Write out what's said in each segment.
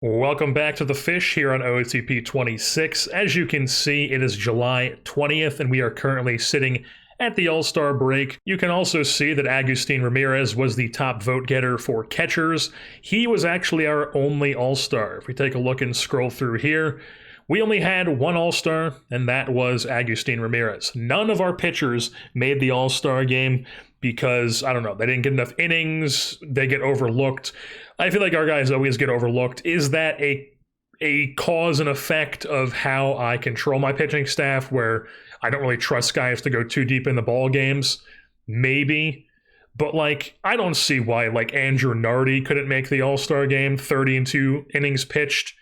Welcome back to The Fish here on OOTP 26. As you can see, it is July 20th, and we are currently sitting at the All-Star break. You can also see that Agustin Ramirez was the top vote getter for catchers. He was actually our only All-Star. If we take a look and scroll through here, we only had one All-Star, and that was Agustin Ramirez. None of our pitchers made the All-Star game because, I don't know, they didn't get enough innings, they get overlooked. I feel like our guys always get overlooked. Is that a cause and effect of how I control my pitching staff, where I don't really trust guys to go too deep in the ball games? Maybe. But, I don't see why, Andrew Nardi couldn't make the All-Star game, 30 innings pitched.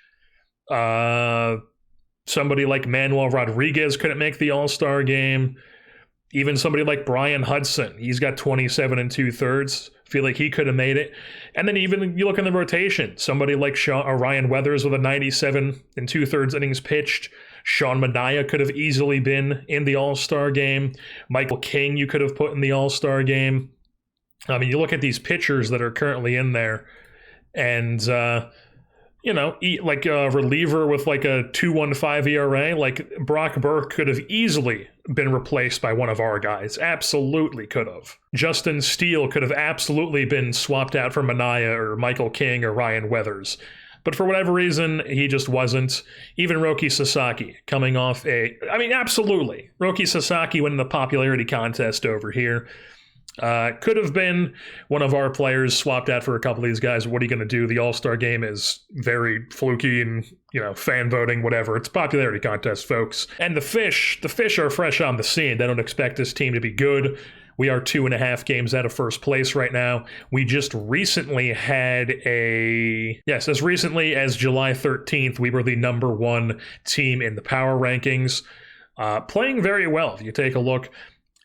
Somebody like Manuel Rodriguez couldn't make the All-Star game. Even somebody like Brian Hudson, he's got 27 2/3. Feel like he could have made it. And then even you look in the rotation, somebody like Ryan Weathers with a 97 2/3 innings pitched. Sean Manaea could have easily been in the All-Star game. Michael King you could have put in the All-Star game. I mean, you look at these pitchers that are currently in there, and a reliever with a 2.15 ERA, Brock Burke could have easily been replaced by one of our guys. Absolutely could have. Justin Steele could have absolutely been swapped out for Manaea or Michael King or Ryan Weathers. But for whatever reason, he just wasn't. Even Roki Sasaki coming off absolutely. Roki Sasaki winning the popularity contest over here. Could have been one of our players swapped out for a couple of these guys. What are you going to do? The All-Star game is very fluky and, fan voting, whatever. It's a popularity contest, folks. And the fish are fresh on the scene. They don't expect this team to be good. We are 2.5 games out of first place right now. We just recently had as recently as July 13th, we were the number 1 team in the power rankings. Playing very well. If you take a look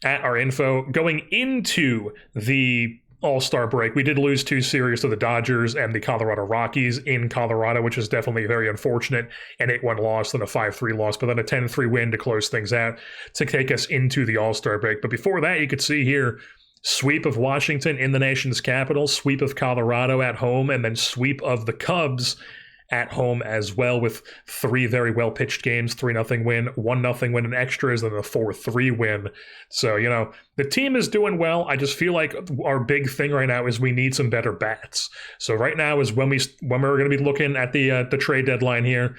at our info, going into the All-Star break, we did lose 2 series to the Dodgers and the Colorado Rockies in Colorado, which is definitely very unfortunate. An 8-1 loss, then a 5-3 loss, but then a 10-3 win to close things out to take us into the All-Star break. But before that, you could see here, sweep of Washington in the nation's capital, sweep of Colorado at home, and then sweep of the Cubs at home as well, with 3 very well-pitched games, 3-0 win, 1-0 win in extras, and a 4-3 win. So, the team is doing well. I just feel like our big thing right now is we need some better bats. So right now is when we're going to be looking at the trade deadline here.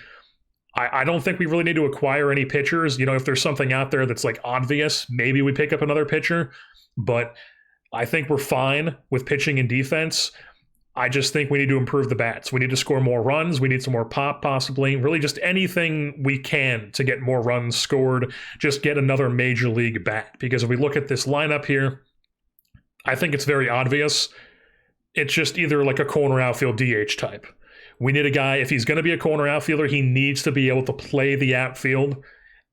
I don't think we really need to acquire any pitchers. If there's something out there that's obvious, maybe we pick up another pitcher. But I think we're fine with pitching and defense. I just think we need to improve the bats. We need to score more runs. We need some more pop, possibly. Really just anything we can to get more runs scored. Just get another major league bat. Because if we look at this lineup here, I think it's very obvious. It's just either a corner outfield DH type. We need a guy, if he's going to be a corner outfielder, he needs to be able to play the outfield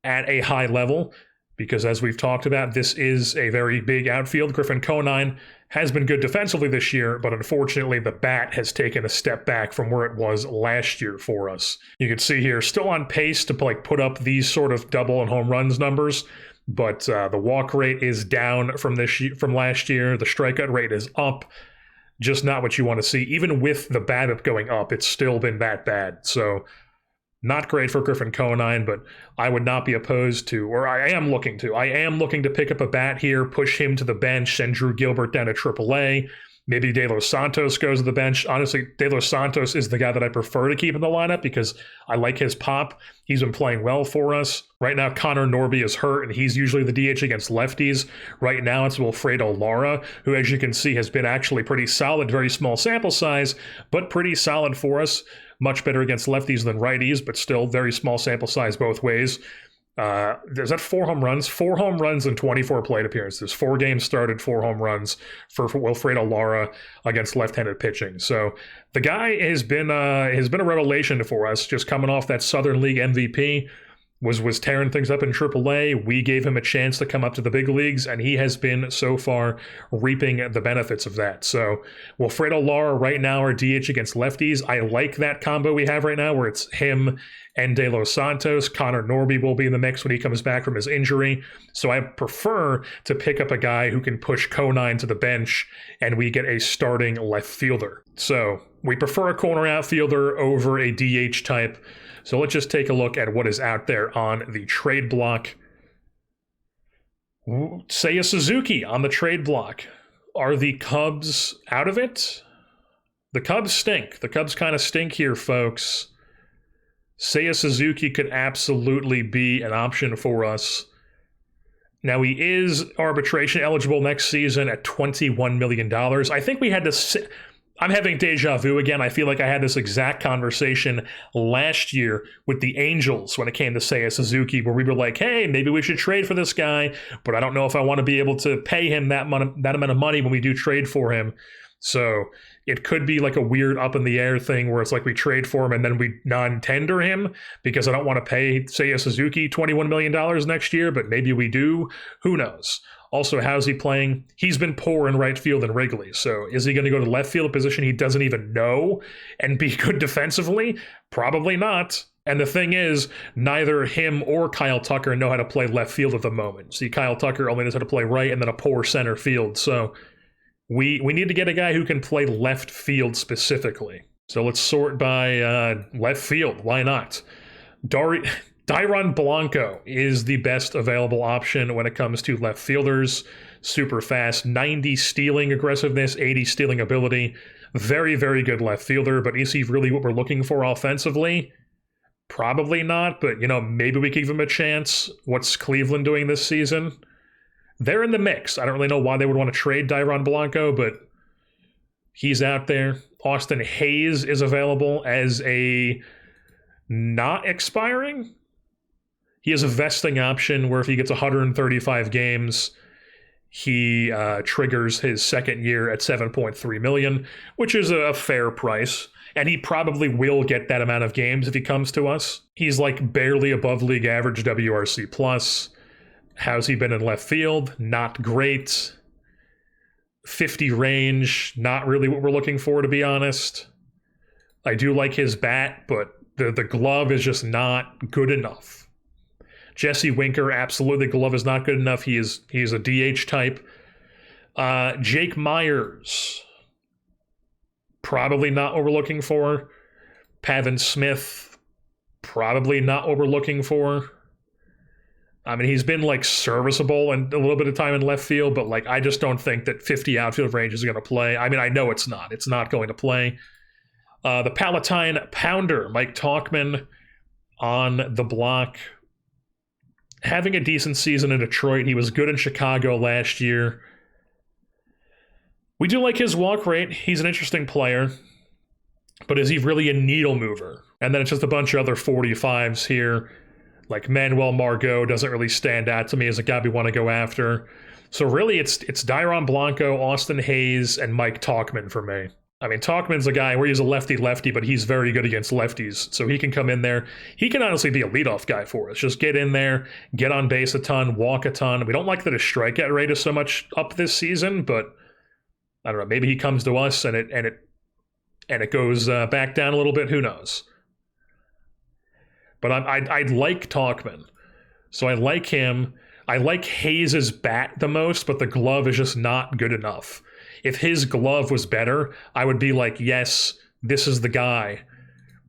at a high level. Because as we've talked about, this is a very big outfield. Griffin Conine has been good defensively this year, but unfortunately the bat has taken a step back from where it was last year for us. You can see here, still on pace to put up these sort of double and home runs numbers, but the walk rate is down from last year. The strikeout rate is up. Just not what you want to see. Even with the BABIP going up, it's still been that bad. So not great for Griffin Conine, but I would not be opposed to, or I am looking to pick up a bat here, push him to the bench, send Drew Gilbert down to AAA. Maybe De Los Santos goes to the bench. Honestly, De Los Santos is the guy that I prefer to keep in the lineup because I like his pop. He's been playing well for us. Right now, Connor Norby is hurt, and he's usually the DH against lefties. Right now, it's Wilfredo Lara, who, as you can see, has been actually pretty solid, very small sample size, but pretty solid for us. Much better against lefties than righties, but still very small sample size both ways. Is that 4 home runs? 4 home runs in 24 plate appearances. 4 games started, 4 home runs for Wilfredo Lara against left-handed pitching. So the guy has been a revelation for us, just coming off that Southern League MVP. Was tearing things up in AAA. We gave him a chance to come up to the big leagues, and he has been so far reaping the benefits of that. So Wilfredo Lara right now are DH against lefties. I like that combo we have right now where it's him and De Los Santos. Connor Norby will be in the mix when he comes back from his injury. So I prefer to pick up a guy who can push Conine to the bench, and we get a starting left fielder. So We prefer a corner outfielder over a DH type. So let's just take a look at what is out there on the trade block. Seiya Suzuki on the trade block. Are the Cubs out of it? The Cubs stink. The Cubs kind of stink here, folks. Seiya Suzuki could absolutely be an option for us. Now, he is arbitration eligible next season at $21 million. I think we had this. I'm having deja vu again. I feel like I had this exact conversation last year with the Angels when it came to Seiya Suzuki, where we were like, hey, maybe we should trade for this guy, but I don't know if I want to be able to pay him that amount of money when we do trade for him. So it could be like a weird up in the air thing where it's like we trade for him and then we non-tender him because I don't want to pay Seiya Suzuki $21 million next year, but maybe we do. Who knows? Also, how's he playing? He's been poor in right field and Wrigley. So is he going to go to left field, a position he doesn't even know, and be good defensively? Probably not. And the thing is, neither him or Kyle Tucker know how to play left field at the moment. See, Kyle Tucker only knows how to play right and then a poor center field. So we need to get a guy who can play left field specifically. So let's sort by left field. Why not? Dairon Blanco is the best available option when it comes to left fielders. Super fast, 90 stealing aggressiveness, 80 stealing ability. Very, very good left fielder, but is he really what we're looking for offensively? Probably not, but, maybe we give him a chance. What's Cleveland doing this season? They're in the mix. I don't really know why they would want to trade Dairon Blanco, but he's out there. Austin Hayes is available as a not expiring. He has a vesting option where if he gets 135 games, he triggers his second year at $7.3 million, which is a fair price. And he probably will get that amount of games if he comes to us. He's like barely above league average WRC plus. How's he been in left field? Not great. 50 range, not really what we're looking for, to be honest. I do like his bat, but the glove is just not good enough. Jesse Winker, absolutely, glove is not good enough. He's a DH type. Jake Myers, probably not what we're looking for. Pavin Smith, probably not what we're looking for. I mean, he's been like serviceable and a little bit of time in left field, but like I just don't think that 50 outfield range is going to play. I mean, I know it's not. It's not going to play. The Palatine Pounder, Mike Tauchman on the block. Having a decent season in Detroit. He was good in Chicago last year. We do like his walk rate. He's an interesting player. But is he really a needle mover? And then it's just a bunch of other 45s here. Like Manuel Margot doesn't really stand out to me as a guy we want to go after. So really it's Dairon Blanco, Austin Hayes, and Mike Tauchman for me. I mean, Tauchman's a guy where he's a lefty-lefty, but he's very good against lefties. So he can come in there. He can honestly be a leadoff guy for us. Just get in there, get on base a ton, walk a ton. We don't like that his strikeout rate is so much up this season, but I don't know. Maybe he comes to us and it goes back down a little bit. Who knows? But I'd like Tauchman. So I like him. I like Hayes' bat the most, but the glove is just not good enough. If his glove was better, I would be like, yes, this is the guy.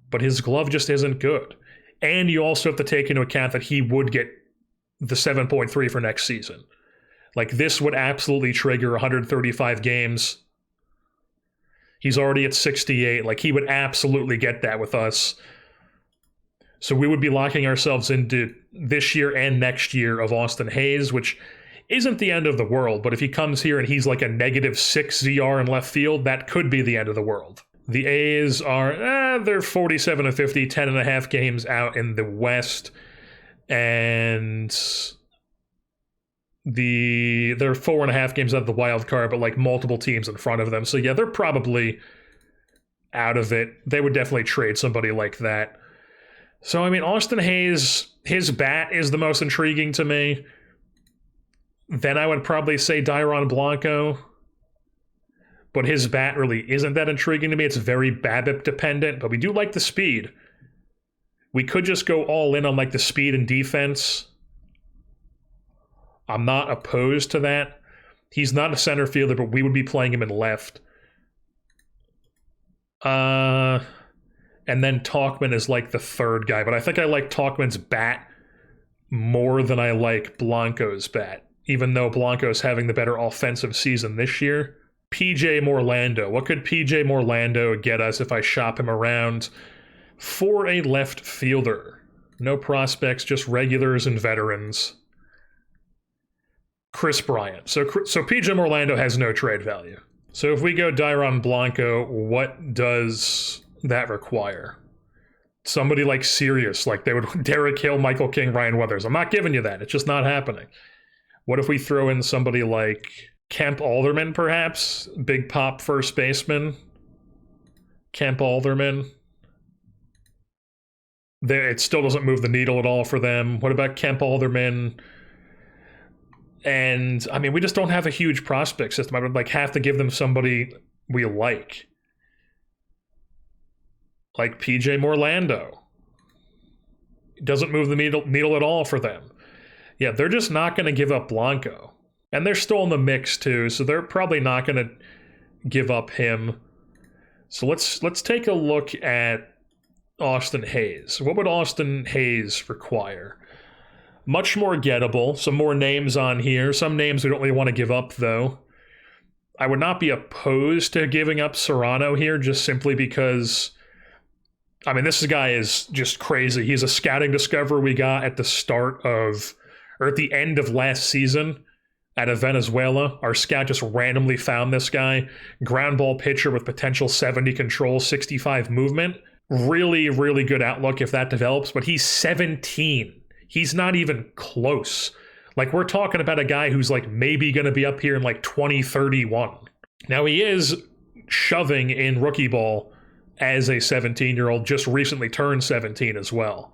But his glove just isn't good. And you also have to take into account that he would get the 7.3 for next season. Like, this would absolutely trigger 135 games. He's already at 68. Like, he would absolutely get that with us. So we would be locking ourselves into this year and next year of Austin Hayes, which isn't the end of the world, but if he comes here and he's like a -6 ZR in left field, that could be the end of the world. The A's are, they're 47-50, 10.5 games out in the West, and they're 4.5 games out of the wild card, but like multiple teams in front of them. So yeah, they're probably out of it. They would definitely trade somebody like that. So, I mean, Austin Hayes, his bat is the most intriguing to me. Then I would probably say Dairon Blanco. But his bat really isn't that intriguing to me. It's very BABIP dependent, but we do like the speed. We could just go all in on like the speed and defense. I'm not opposed to that. He's not a center fielder, but we would be playing him in left. And then Talkman is like the third guy, but I think I like Talkman's bat more than I like Blanco's bat, even though Blanco's having the better offensive season this year. PJ Morlando. What could PJ Morlando get us if I shop him around for a left fielder? No prospects, just regulars and veterans. Chris Bryant. So PJ Morlando has no trade value. So if we go Dairon Blanco, what does that require? Somebody like Sirius, like they would Derek Hill, Michael King, Ryan Weathers. I'm not giving you that. It's just not happening. What if we throw in somebody like Kemp Alderman, perhaps? Big pop first baseman. Kemp Alderman. It still doesn't move the needle at all for them. What about Kemp Alderman? And, I mean, we just don't have a huge prospect system. I would like have to give them somebody we like. Like PJ Morlando. It doesn't move the needle at all for them. Yeah, they're just not going to give up Blanco. And they're still in the mix, too, so they're probably not going to give up him. So let's take a look at Austin Hayes. What would Austin Hayes require? Much more gettable. Some more names on here. Some names we don't really want to give up, though. I would not be opposed to giving up Serrano here, just simply because, I mean, this guy is just crazy. He's a scouting discovery we got at the start of, or at the end of last season out of Venezuela. Our scout just randomly found this guy. Ground ball pitcher with potential 70 control, 65 movement. Really, really good outlook if that develops, but he's 17. He's not even close. Like, we're talking about a guy who's like maybe going to be up here in like 2031. Now, he is shoving in rookie ball as a 17-year-old, just recently turned 17 as well.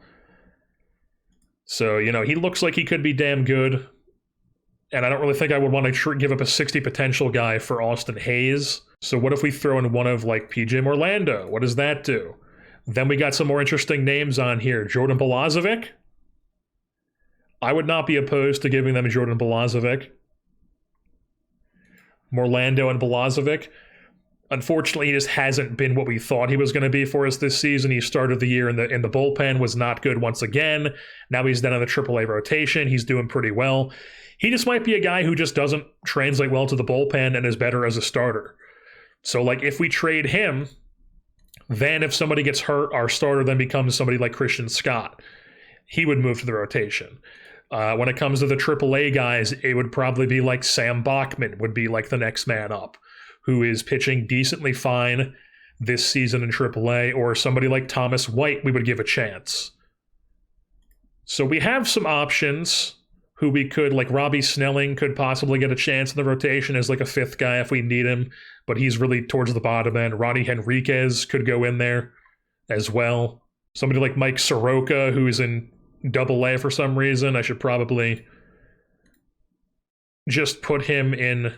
So, you know, he looks like he could be damn good. And I don't really think I would want to give up a 60 potential guy for Austin Hayes. So what if we throw in one of like PJ Morlando? What does that do? Then we got some more interesting names on here. Jordan Balazovic. I would not be opposed to giving them Jordan Balazovic. Morlando and Balazovic. Unfortunately, he just hasn't been what we thought he was going to be for us this season. He started the year in the bullpen, was not good once again. Now he's down on the AAA rotation. He's doing pretty well. He just might be a guy who just doesn't translate well to the bullpen and is better as a starter. So, like, if we trade him, then if somebody gets hurt, our starter then becomes somebody like Christian Scott. He would move to the rotation. When it comes to the AAA guys, it would probably be like Sam Bachman would be like the next man up, who is pitching decently fine this season in AAA, or somebody like Thomas White we would give a chance. So we have some options who we could, like Robbie Snelling could possibly get a chance in the rotation as like a fifth guy if we need him, but he's really towards the bottom end. Ronnie Henriquez could go in there as well. Somebody like Mike Soroka, who's in Double-A for some reason. I should probably just put him in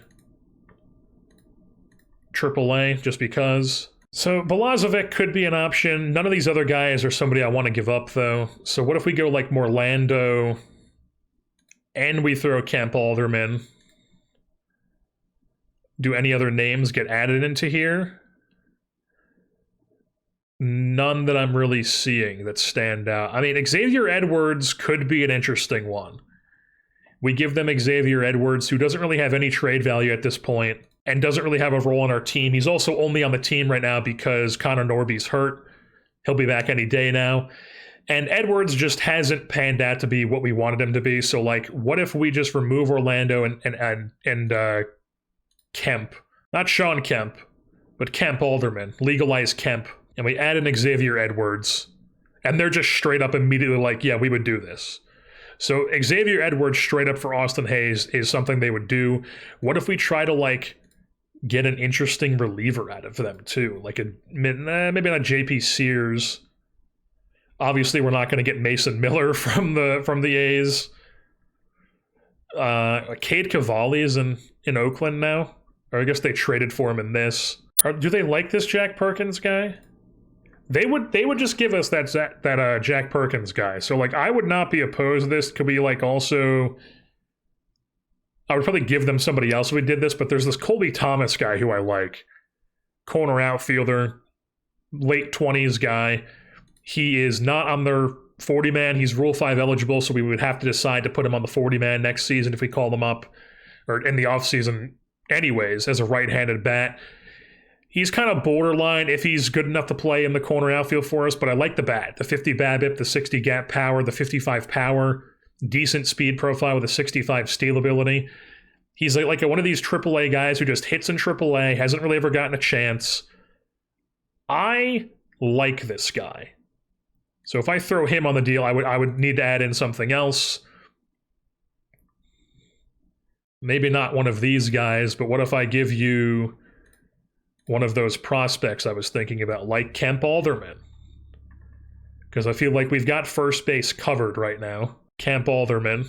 Triple-A just because. So Balazovic could be an option. None of these other guys are somebody I want to give up, though. So what if we go like Morlando and we throw Kemp Alderman? Do any other names get added into here? None that I'm really seeing that stand out. I mean, Xavier Edwards could be an interesting one. We give them Xavier Edwards, who doesn't really have any trade value at this point and doesn't really have a role on our team. He's also only on the team right now because Connor Norby's hurt. He'll be back any day now. And Edwards just hasn't panned out to be what we wanted him to be. So, like, what if we just remove Orlando and Kemp? Not Sean Kemp, but Kemp Alderman. Legalize Kemp. And we add in Xavier Edwards, and they're just straight up immediately like, yeah, we would do this. So Xavier Edwards straight up for Austin Hayes is something they would do. What if we try to, like, get an interesting reliever out of them, too? Like, maybe not JP Sears. Obviously, we're not going to get Mason Miller from the A's. Cade Cavalli is in Oakland now. Or I guess they traded for him in this. Do they like this Jack Perkins guy? They would just give us that Jack Perkins guy. So, like, I would not be opposed to this. Could be, like, also, I would probably give them somebody else if we did this, but there's this Colby Thomas guy who I like. Corner outfielder. late 20s guy. He is not on their 40-man. He's Rule 5 eligible, so we would have to decide to put him on the 40-man next season if we call him up, or in the offseason anyways, as a right-handed bat. He's kind of borderline if he's good enough to play in the corner outfield for us, but I like the bat. The 50 BABIP, the 60 gap power, the 55 power, decent speed profile with a 65 steal ability. He's like one of these AAA guys who just hits in AAA, hasn't really ever gotten a chance. I like this guy. So if I throw him on the deal, I would need to add in something else. Maybe not one of these guys, but what if I give you one of those prospects I was thinking about, like Kemp Alderman? Because I feel like we've got first base covered right now. Kemp Alderman.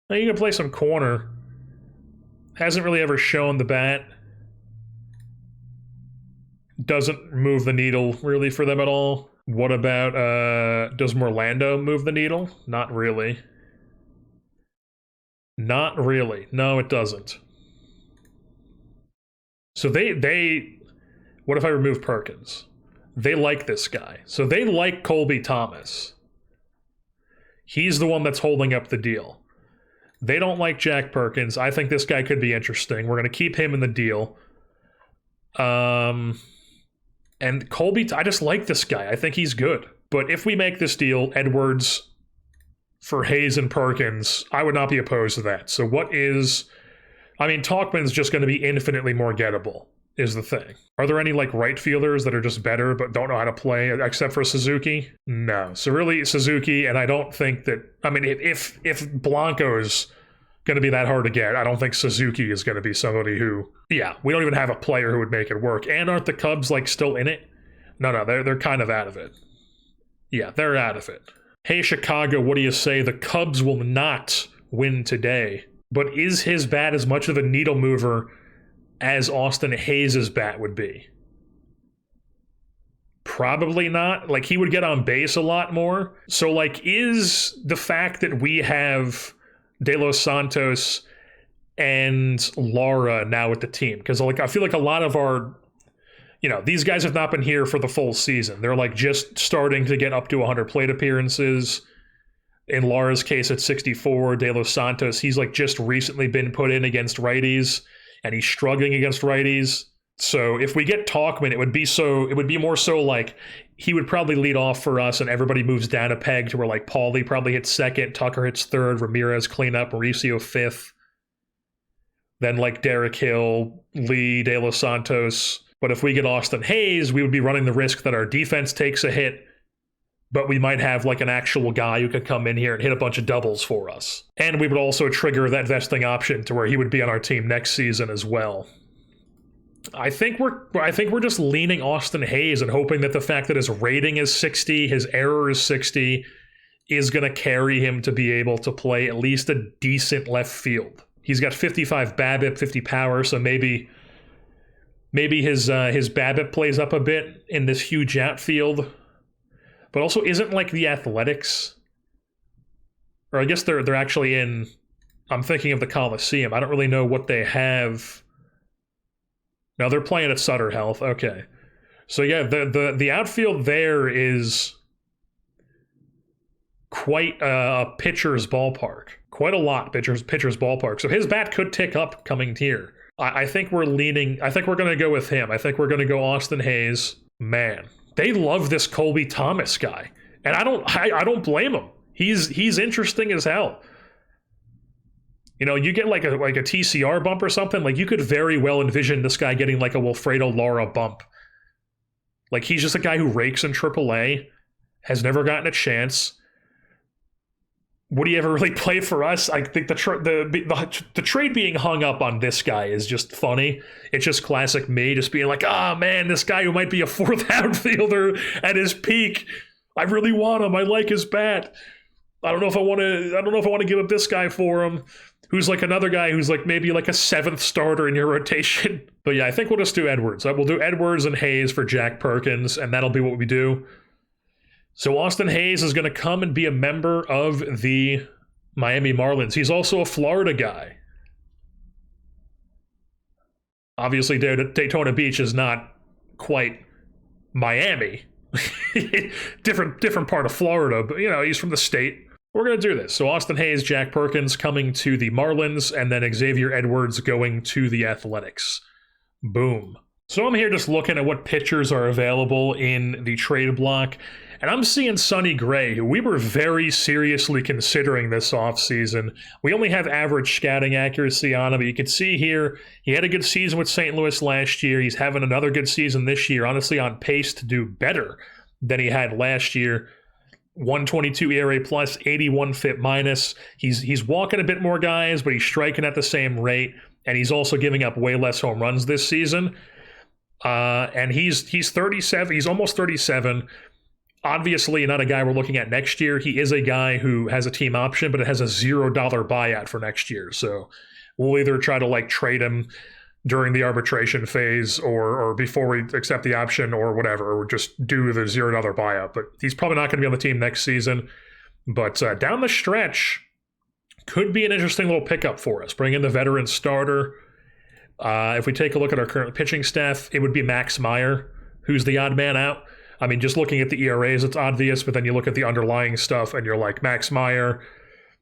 Now you can play some corner. Hasn't really ever shown the bat. Doesn't move the needle really for them at all. What about, does Morlando move the needle? Not really. Not really. No, it doesn't. So they what if I remove Perkins? They like this guy. So they like Colby Thomas. He's the one that's holding up the deal. They don't like Jack Perkins. I think this guy could be interesting. We're going to keep him in the deal. And Colby, I just like this guy. I think he's good. But if we make this deal, Edwards for Hayes and Perkins, I would not be opposed to that. So what is... I mean, Tauchman's just going to be infinitely more gettable, is the thing. Are there any, like, right fielders that are just better but don't know how to play, except for Suzuki? No. So really, Suzuki, and I don't think that... I mean, if Blanco's going to be that hard to get, I don't think Suzuki is going to be somebody who... Yeah, we don't even have a player who would make it work. And aren't the Cubs, like, still in it? No, they're kind of out of it. Yeah, they're out of it. Hey, Chicago, what do you say? The Cubs will not win today. But is his bat as much of a needle mover as Austin Hayes' bat would be? Probably not. Like, he would get on base a lot more. So, like, is the fact that we have De Los Santos and Lara now with the team, because like I feel like a lot of our, these guys have not been here for the full season. They're like just starting to get up to 100 plate appearances. In Lara's case, at 64. De Los Santos, he's like just recently been put in against righties, and he's struggling against righties. So if we get Tauchman, it would be more so like he would probably lead off for us, and everybody moves down a peg to where like Paulie probably hits second, Tucker hits third, Ramirez cleanup, Mauricio fifth. Then like Derek Hill, Lee, De Los Santos. But if we get Austin Hayes, we would be running the risk that our defense takes a hit, but we might have like an actual guy who could come in here and hit a bunch of doubles for us. And we would also trigger that vesting option to where he would be on our team next season as well. I think we're just leaning Austin Hayes and hoping that the fact that his rating is 60, his error is 60, is going to carry him to be able to play at least a decent left field. He's got 55 BABIP, 50 power, so maybe his BABIP plays up a bit in this huge outfield. But also isn't like the Athletics, or I guess they're actually in, I'm thinking of the Coliseum. I don't really know what they have. No, they're playing at Sutter Health. Okay. So yeah, the outfield there is quite a pitcher's ballpark. Quite a lot pitcher's ballpark. So his bat could tick up coming here. I think we're going to go with him. I think we're going to go Austin Hayes. Man, they love this Colby Thomas guy. And I don't blame him. He's interesting as hell. You get like a TCR bump or something, like you could very well envision this guy getting like a Wilfredo Lara bump. Like he's just a guy who rakes in AAA, has never gotten a chance. Would he ever really play for us? I think the trade being hung up on this guy is just funny. It's just classic me, just being like, man, this guy who might be a fourth outfielder at his peak. I really want him. I like his bat. I don't know if I want to give up this guy for him, who's like another guy who's like maybe like a seventh starter in your rotation. But yeah, I think we'll just do Edwards. We'll do Edwards and Hayes for Jack Perkins, and that'll be what we do. So Austin Hayes is going to come and be a member of the Miami Marlins. He's also a Florida guy. Obviously, Daytona Beach is not quite Miami. different part of Florida, but he's from the state. We're going to do this. So Austin Hayes, Jack Perkins coming to the Marlins, and then Xavier Edwards going to the Athletics. Boom. So I'm here just looking at what pitchers are available in the trade block, and I'm seeing Sonny Gray, who we were very seriously considering this offseason. We only have average scouting accuracy on him, but you can see here, he had a good season with St. Louis last year. He's having another good season this year, honestly on pace to do better than he had last year. 122 ERA plus, 81 FIP minus. He's walking a bit more guys, but he's striking at the same rate, and he's also giving up way less home runs this season. And he's 37. He's almost 37. Obviously, not a guy we're looking at next year. He is a guy who has a team option, but it has a $0 buyout for next year. So we'll either try to trade him during the arbitration phase or before we accept the option or whatever, or just do the $0 buyout. But he's probably not going to be on the team next season. But down the stretch, could be an interesting little pickup for us. Bring in the veteran starter. If we take a look at our current pitching staff, it would be Max Meyer, who's the odd man out. I mean, just looking at the ERAs, it's obvious, but then you look at the underlying stuff and you're like, Max Meyer,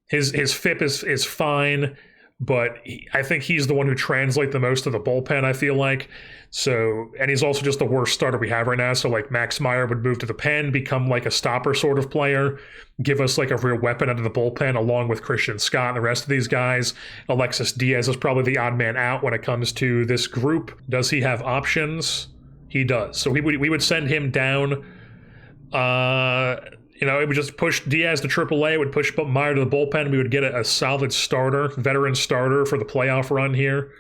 his FIP is fine, but I think he's the one who translates the most to the bullpen, I feel like. So, and he's also just the worst starter we have right now. So Max Meyer would move to the pen, become a stopper sort of player, give us a real weapon under the bullpen along with Christian Scott and the rest of these guys. Alexis Diaz is probably the odd man out when it comes to this group. Does he have options? He does. So we would send him down. It would just push Diaz to AAA, it would push Meyer to the bullpen. We would get a solid starter, veteran starter for the playoff run here.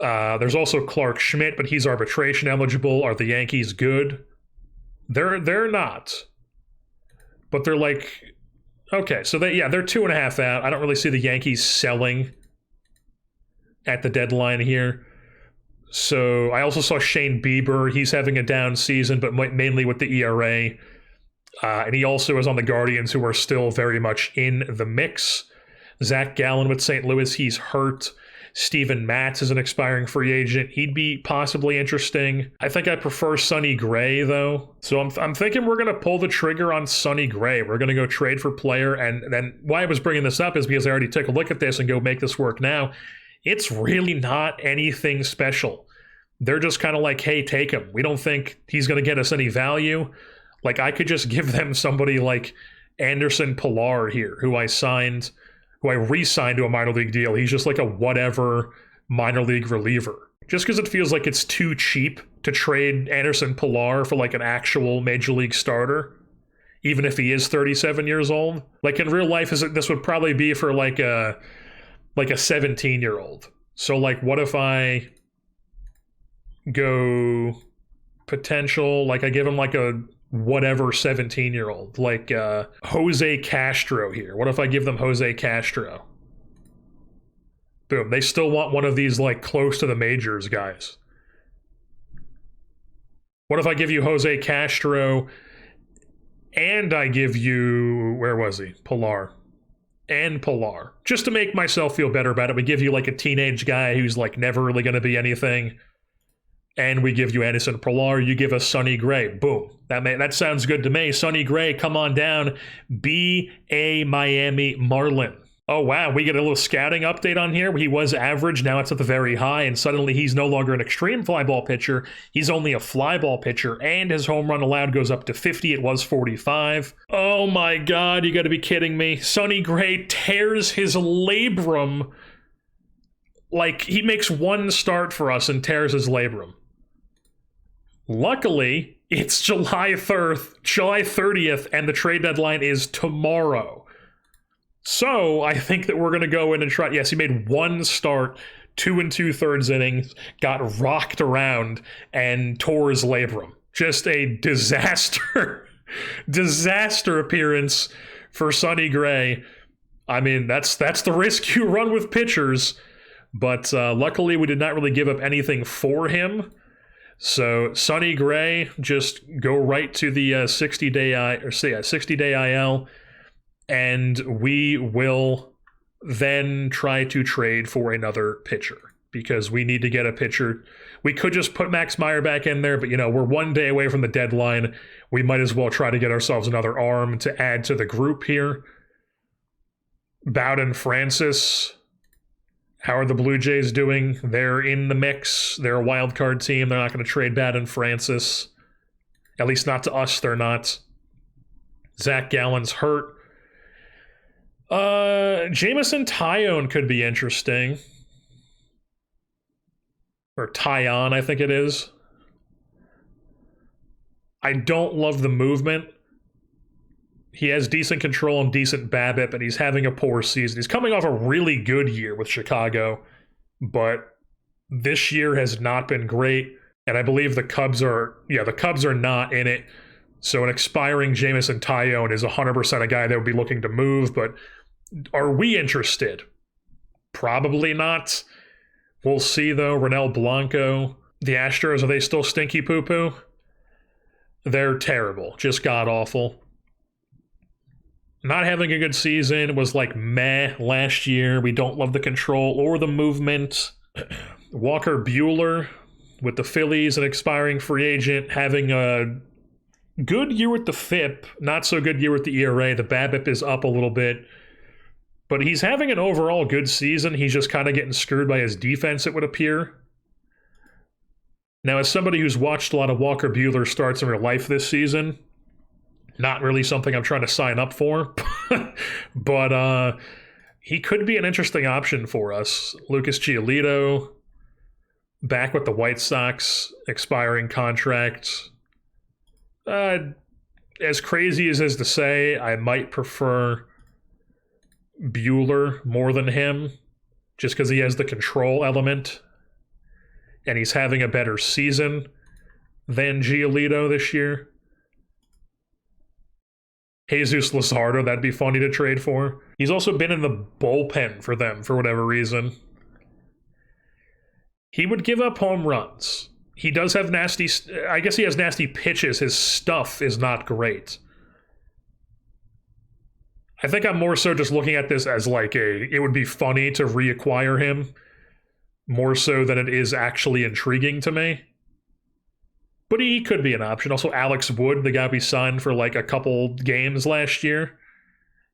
There's also Clark Schmidt, but he's arbitration eligible. Are the Yankees good? They're not. But they're okay, so they're 2.5 out. I don't really see the Yankees selling at the deadline here. So I also saw Shane Bieber. He's having a down season, but mainly with the ERA. And he also is on the Guardians, who are still very much in the mix. Zach Gallen with St. Louis, he's hurt. Steven Matz is an expiring free agent. He'd be possibly interesting. I think I prefer Sonny Gray, though. So I'm thinking we're going to pull the trigger on Sonny Gray. We're going to go trade for player. And then why I was bringing this up is because I already took a look at this and go make this work now. It's really not anything special. They're just kind of hey, take him. We don't think he's going to get us any value. I could just give them somebody like Anderson Pilar here, who I re-signed to a minor league deal. He's just a whatever minor league reliever. Just because it feels like it's too cheap to trade Anderson Pilar for an actual major league starter, even if he is 37 years old. In real life, this would probably be for a 17-year-old. So what if I go potential, I give him a whatever 17-year-old, Jose Castro here. What if I give them Jose Castro? Boom. They still want one of these close to the majors guys. What if I give you Jose Castro and I give you, where was he? Pilar. And Pilar. Just to make myself feel better about it, we give you a teenage guy who's never really going to be anything. And we give you Anderson Pilar, you give us Sonny Gray. Boom. That sounds good to me. Sonny Gray, come on down. Be a Miami Marlin. Oh, wow. We get a little scouting update on here. He was average. Now it's at the very high. And suddenly he's no longer an extreme fly ball pitcher. He's only a fly ball pitcher. And his home run allowed goes up to 50. It was 45. Oh, my God. You got to be kidding me. Sonny Gray tears his labrum. He makes one start for us and tears his labrum. Luckily, it's July 30th, and the trade deadline is tomorrow. So I think that we're going to go in and try. Yes, he made one start, 2 2/3 innings, got rocked around, and tore his labrum. Just a disaster appearance for Sonny Gray. I mean, that's the risk you run with pitchers. But luckily, we did not really give up anything for him. So Sonny Gray, just go right to the 60-day IL, and we will then try to trade for another pitcher. because we need to get a pitcher. We could just put Max Meyer back in there, but we're 1 day away from the deadline. We might as well try to get ourselves another arm to add to the group here. Bowden Francis. How are the Blue Jays doing? They're in the mix. They're a wild card team. They're not going to trade Bowden Francis. At least not to us, they're not. Zach Gallen's hurt. Jameson Taillon could be interesting. Or Taillon, I think it is. I don't love the movement. He has decent control and decent BABIP, and he's having a poor season. He's coming off a really good year with Chicago, but this year has not been great, and I believe the Cubs are not in it. So an expiring Jameson Taillon is 100% a guy that would be looking to move, but are we interested? Probably not. We'll see, though. Ronel Blanco. The Astros, are they still stinky poo-poo? They're terrible. Just god-awful. Not having a good season. Was like meh last year. We don't love the control or the movement. Walker Buehler with the Phillies, an expiring free agent, having a good year with the FIP, not so good year with the ERA. The BABIP is up a little bit. But he's having an overall good season. He's just kind of getting screwed by his defense, it would appear. Now, as somebody who's watched a lot of Walker Buehler starts in real life this season, not really something I'm trying to sign up for, but he could be an interesting option for us. Lucas Giolito, back with the White Sox, expiring contract. As crazy as is to say, I might prefer Buehler more than him, just because he has the control element, and he's having a better season than Giolito this year. Jesus Luzardo, that'd be funny to trade for. He's also been in the bullpen for them for whatever reason. He would give up home runs. He does have nasty, I guess he has nasty pitches. His stuff is not great. I think I'm more so just looking at this as like it would be funny to reacquire him, more so than it is actually intriguing to me. But he could be an option. Also, Alex Wood, the guy we signed for like a couple games last year,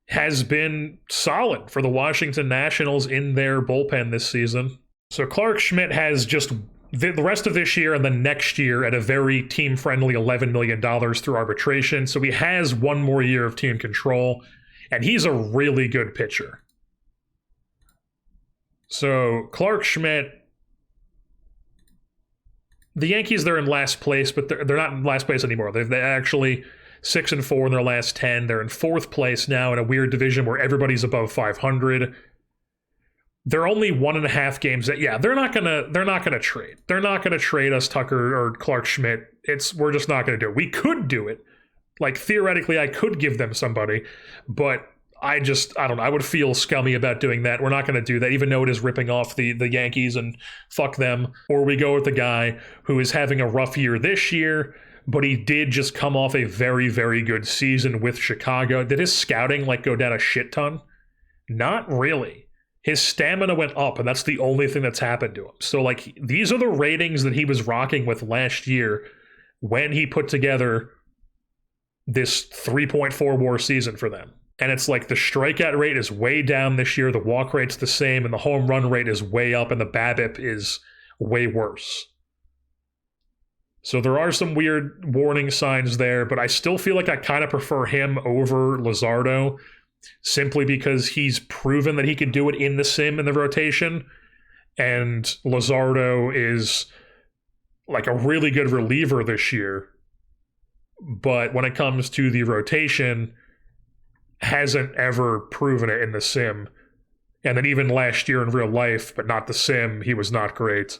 has been solid for the Washington Nationals in their bullpen this season. So Clark Schmidt has just the rest of this year and the next year at a very team-friendly $11 million through arbitration. So he has one more year of team control, and he's a really good pitcher. So Clark Schmidt, the Yankees, they're in last place, but they're not in last place anymore. They're actually 6-4 in their last 10. They're in fourth place now in a weird division where everybody's above 500. They're only 1.5 games. They're not gonna trade. They're not gonna trade us Tucker or Clark Schmidt. We're just not gonna do it. We could do it. Like theoretically, I could give them somebody, but I don't know. I would feel scummy about doing that. We're not going to do that, even though it is ripping off the Yankees and fuck them. Or we go with the guy who is having a rough year this year, but he did just come off a very, very good season with Chicago. Did his scouting go down a shit ton? Not really. His stamina went up, and that's the only thing that's happened to him. So these are the ratings that he was rocking with last year when he put together this 3.4 WAR season for them. And it's like the strikeout rate is way down this year, the walk rate's the same, and the home run rate is way up, and the BABIP is way worse. So there are some weird warning signs there, but I still feel like I kind of prefer him over Luzardo, simply because he's proven that he can do it in the sim in the rotation, and Luzardo is like a really good reliever this year, but when it comes to the rotation, hasn't ever proven it in the sim. And then even last year in real life, but not the sim, he was not great.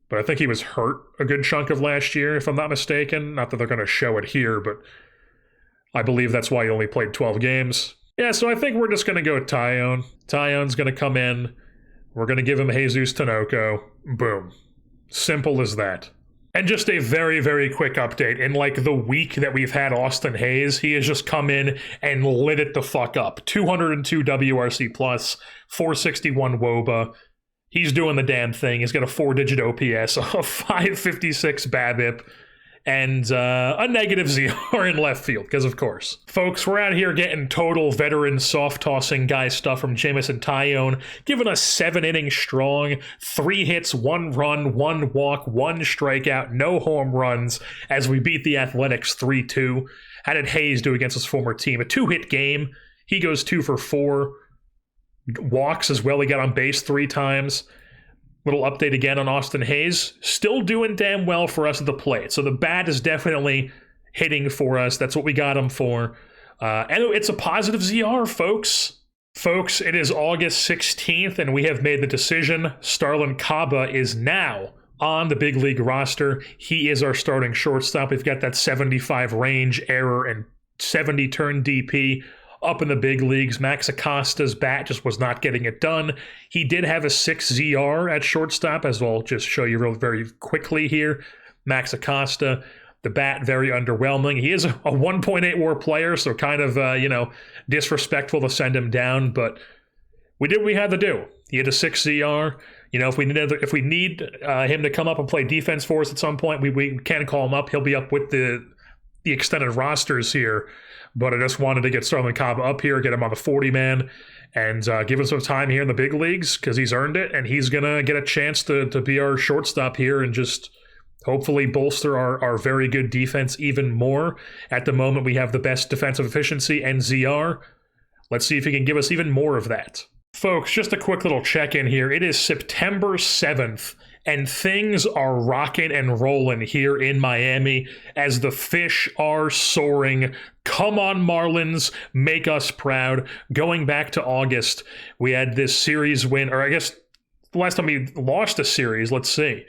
But I think he was hurt a good chunk of last year, if I'm not mistaken. Not that they're going to show it here, but I believe that's why he only played 12 games. Yeah, so I think we're just going to go with Taillon. Taillon's going to come in. We're going to give him Jesus Tinoco. Boom. Simple as that. And just a very, very quick update. In the week that we've had Austin Hayes, he has just come in and lit it the fuck up. 202 WRC+, 461 WOBA. He's doing the damn thing. He's got a 4-digit OPS, a 556 BABIP, and a negative ZR in left field, because of course. Folks, we're out here getting total veteran soft-tossing guy stuff from Jameson Taillon, giving us 7 innings strong, 3 hits, 1 run, 1 walk, 1 strikeout, no home runs, as we beat the Athletics 3-2. How did Hayes do against his former team? A 2-hit game. He goes 2 for 4. Walks as well. He got on base 3 times. Little update again on Austin Hayes. Still doing damn well for us at the plate. So the bat is definitely hitting for us. That's what we got him for. And it's a positive ZR, folks. Folks, it is August 16th, and we have made the decision. Starlin Caba is now on the big league roster. He is our starting shortstop. We've got that 75 range error and 70 turn DP up in the big leagues. Max Acosta's bat just was not getting it done. He did have a 6 ZR at shortstop, as I'll just show you very quickly here. Max Acosta, the bat, very underwhelming. He is a 1.8 WAR player, so kind of, disrespectful to send him down, but we did what we had to do. He had a 6 ZR. If we need him to come up and play defense for us at some point, we can call him up. He'll be up with the extended rosters here. But I just wanted to get Starlin Caba up here, get him on the 40-man, and give him some time here in the big leagues, because he's earned it, and he's going to get a chance to be our shortstop here and just hopefully bolster our very good defense even more. At the moment, we have the best defensive efficiency and ZR. Let's see if he can give us even more of that. Folks, just a quick little check-in here. It is September 7th, and things are rocking and rolling here in Miami as the Fish are soaring. Come on, Marlins, make us proud. Going back to August, we had this series win, or I guess the last time we lost a series, let's see,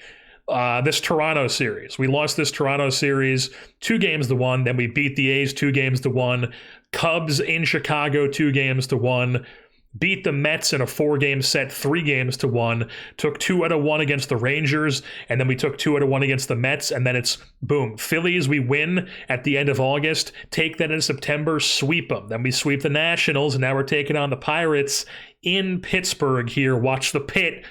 this Toronto series. We lost this Toronto series 2-1, then we beat the A's 2-1, Cubs in Chicago 2-1, beat the Mets in a 4-game set 3-1, took 2 out of 1 against the Rangers, and then we took 2 out of 1 against the Mets, and then it's boom. Phillies, we win at the end of August, take that in September, sweep them. Then we sweep the Nationals, and now we're taking on the Pirates in Pittsburgh here. Watch the Pit.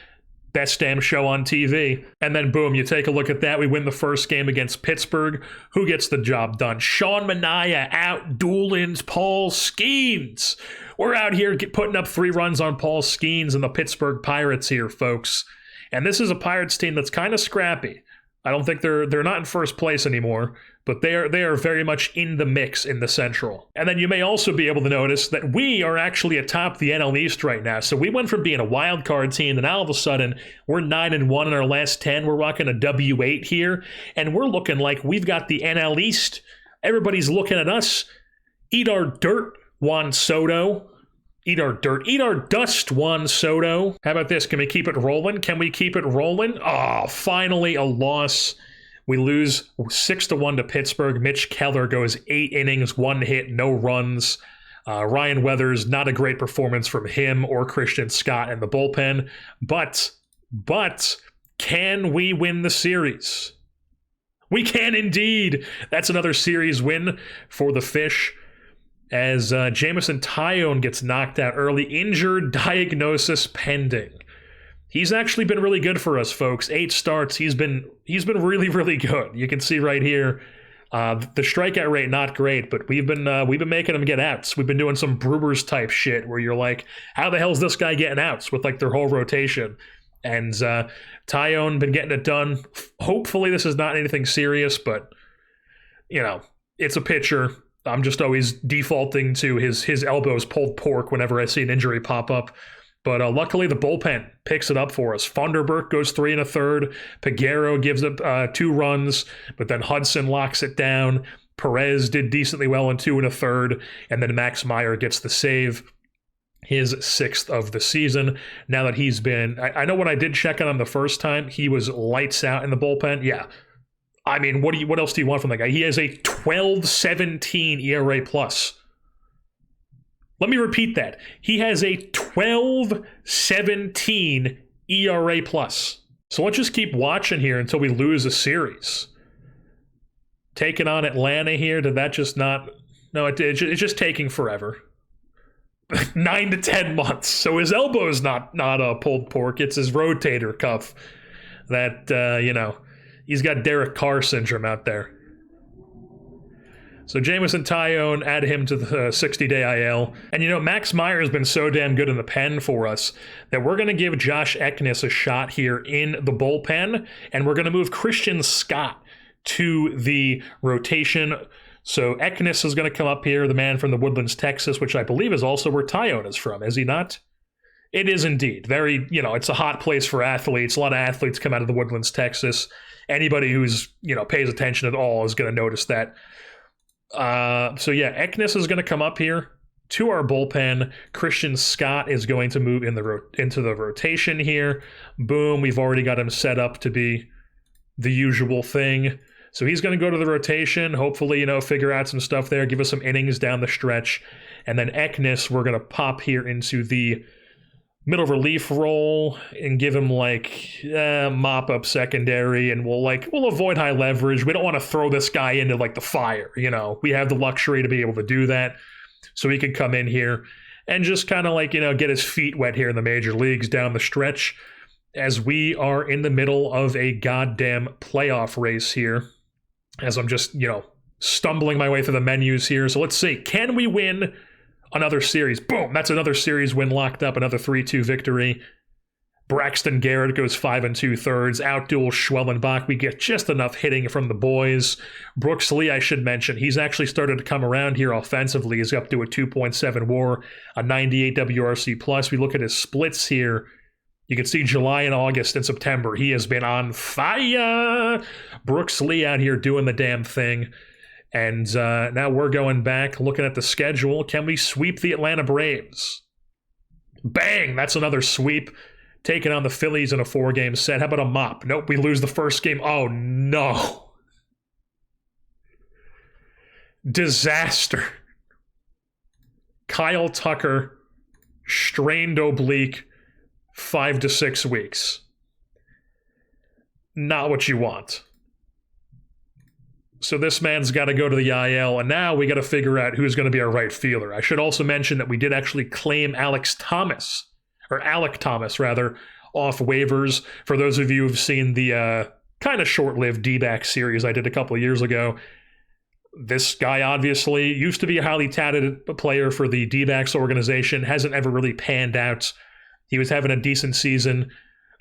Best damn show on TV. And then boom, you take a look at that. We win the first game against Pittsburgh. Who gets the job done? Sean Manaea out duelings Paul Skeens. We're out here putting up 3 runs on Paul Skeens and the Pittsburgh Pirates here, folks. And this is a Pirates team that's kind of scrappy. I don't think they're not in first place anymore, but they are very much in the mix in the Central. And then you may also be able to notice that we are actually atop the NL East right now. So we went from being a wild card team, and now all of a sudden we're 9-1 in our last 10. We're rocking a W8 here, and we're looking like we've got the NL East. Everybody's looking at us. Eat our dirt, Juan Soto. Eat our dirt. Eat our dust, Juan Soto. How about this? Can we keep it rolling? Can we keep it rolling? Oh, finally a loss. We lose 6-1 to Pittsburgh. Mitch Keller goes 8 innings, 1 hit, no runs. Ryan Weathers, not a great performance from him or Christian Scott in the bullpen. But, can we win the series? We can indeed. That's another series win for the Fish, as Jameson Taillon gets knocked out early. Injured, diagnosis pending. He's actually been really good for us, folks. 8 starts. He's been really, really good. You can see right here, the strikeout rate not great, but we've been making him get outs. We've been doing some Brewers type shit where you're like, how the hell is this guy getting outs with like their whole rotation? And Taillon been getting it done. Hopefully this is not anything serious, but it's a pitcher. I'm just always defaulting to his elbows pulled pork whenever I see an injury pop up. But luckily, the bullpen picks it up for us. Funderburk goes 3 1/3. Peguero gives up 2 runs, but then Hudson locks it down. Perez did decently well in 2 1/3, and then Max Meyer gets the save, his 6th of the season. Now that he's been, I know when I did check on him the first time, he was lights out in the bullpen. Yeah. I mean, what else do you want from that guy? He has a 12.17 ERA plus. Let me repeat that. He has a 12.17 ERA plus. So let's just keep watching here until we lose a series. Taking on Atlanta here, did that just not... No, it's just taking forever. 9 to 10 months. So his elbow's not a pulled pork. It's his rotator cuff that, he's got Derek Carr syndrome out there. So Jameson Taillon, add him to the 60-day IL. And Max Meyer has been so damn good in the pen for us that we're going to give Josh Eknes a shot here in the bullpen, and we're going to move Christian Scott to the rotation. So Eknes is going to come up here, the man from the Woodlands, Texas, which I believe is also where Taillon is from, is he not? It is indeed. Very, it's a hot place for athletes. A lot of athletes come out of the Woodlands, Texas. Anybody who's, pays attention at all is going to notice that. Eknes is going to come up here to our bullpen. Christian Scott is going to move into the rotation here. Boom, we've already got him set up to be the usual thing. So he's going to go to the rotation, hopefully, figure out some stuff there, give us some innings down the stretch. And then Eknes, we're going to pop here into the middle relief role and give him mop up secondary, and we'll avoid high leverage. We don't want to throw this guy into the fire. We have the luxury to be able to do that. So he can come in here and just kind of get his feet wet here in the major leagues down the stretch, as we are in the middle of a goddamn playoff race here, as I'm just, stumbling my way through the menus here. So let's see, can we win another series? Boom, that's another series win locked up, another 3-2 victory. Braxton Garrett goes 5 2/3. Outduel Schwellenbach. We get just enough hitting from the boys. Brooks Lee, I should mention, he's actually started to come around here offensively. He's up to a 2.7 WAR, a 98 WRC plus. We look at his splits here. You can see July and August and September, he has been on fire. Brooks Lee out here doing the damn thing. And now we're going back, looking at the schedule. Can we sweep the Atlanta Braves? Bang! That's another sweep. Taking on the Phillies in a 4-game set. How about a mop? Nope, we lose the first game. Oh, no. Disaster. Kyle Tucker, strained oblique, 5 to 6 weeks. Not what you want. So this man's got to go to the IL, and now we got to figure out who's going to be our right fielder. I should also mention that we did actually claim Alec Thomas, off waivers. For those of you who've seen the kind of short-lived D-back series I did a couple of years ago, this guy obviously used to be a highly touted player for the D-backs organization, hasn't ever really panned out. He was having a decent season,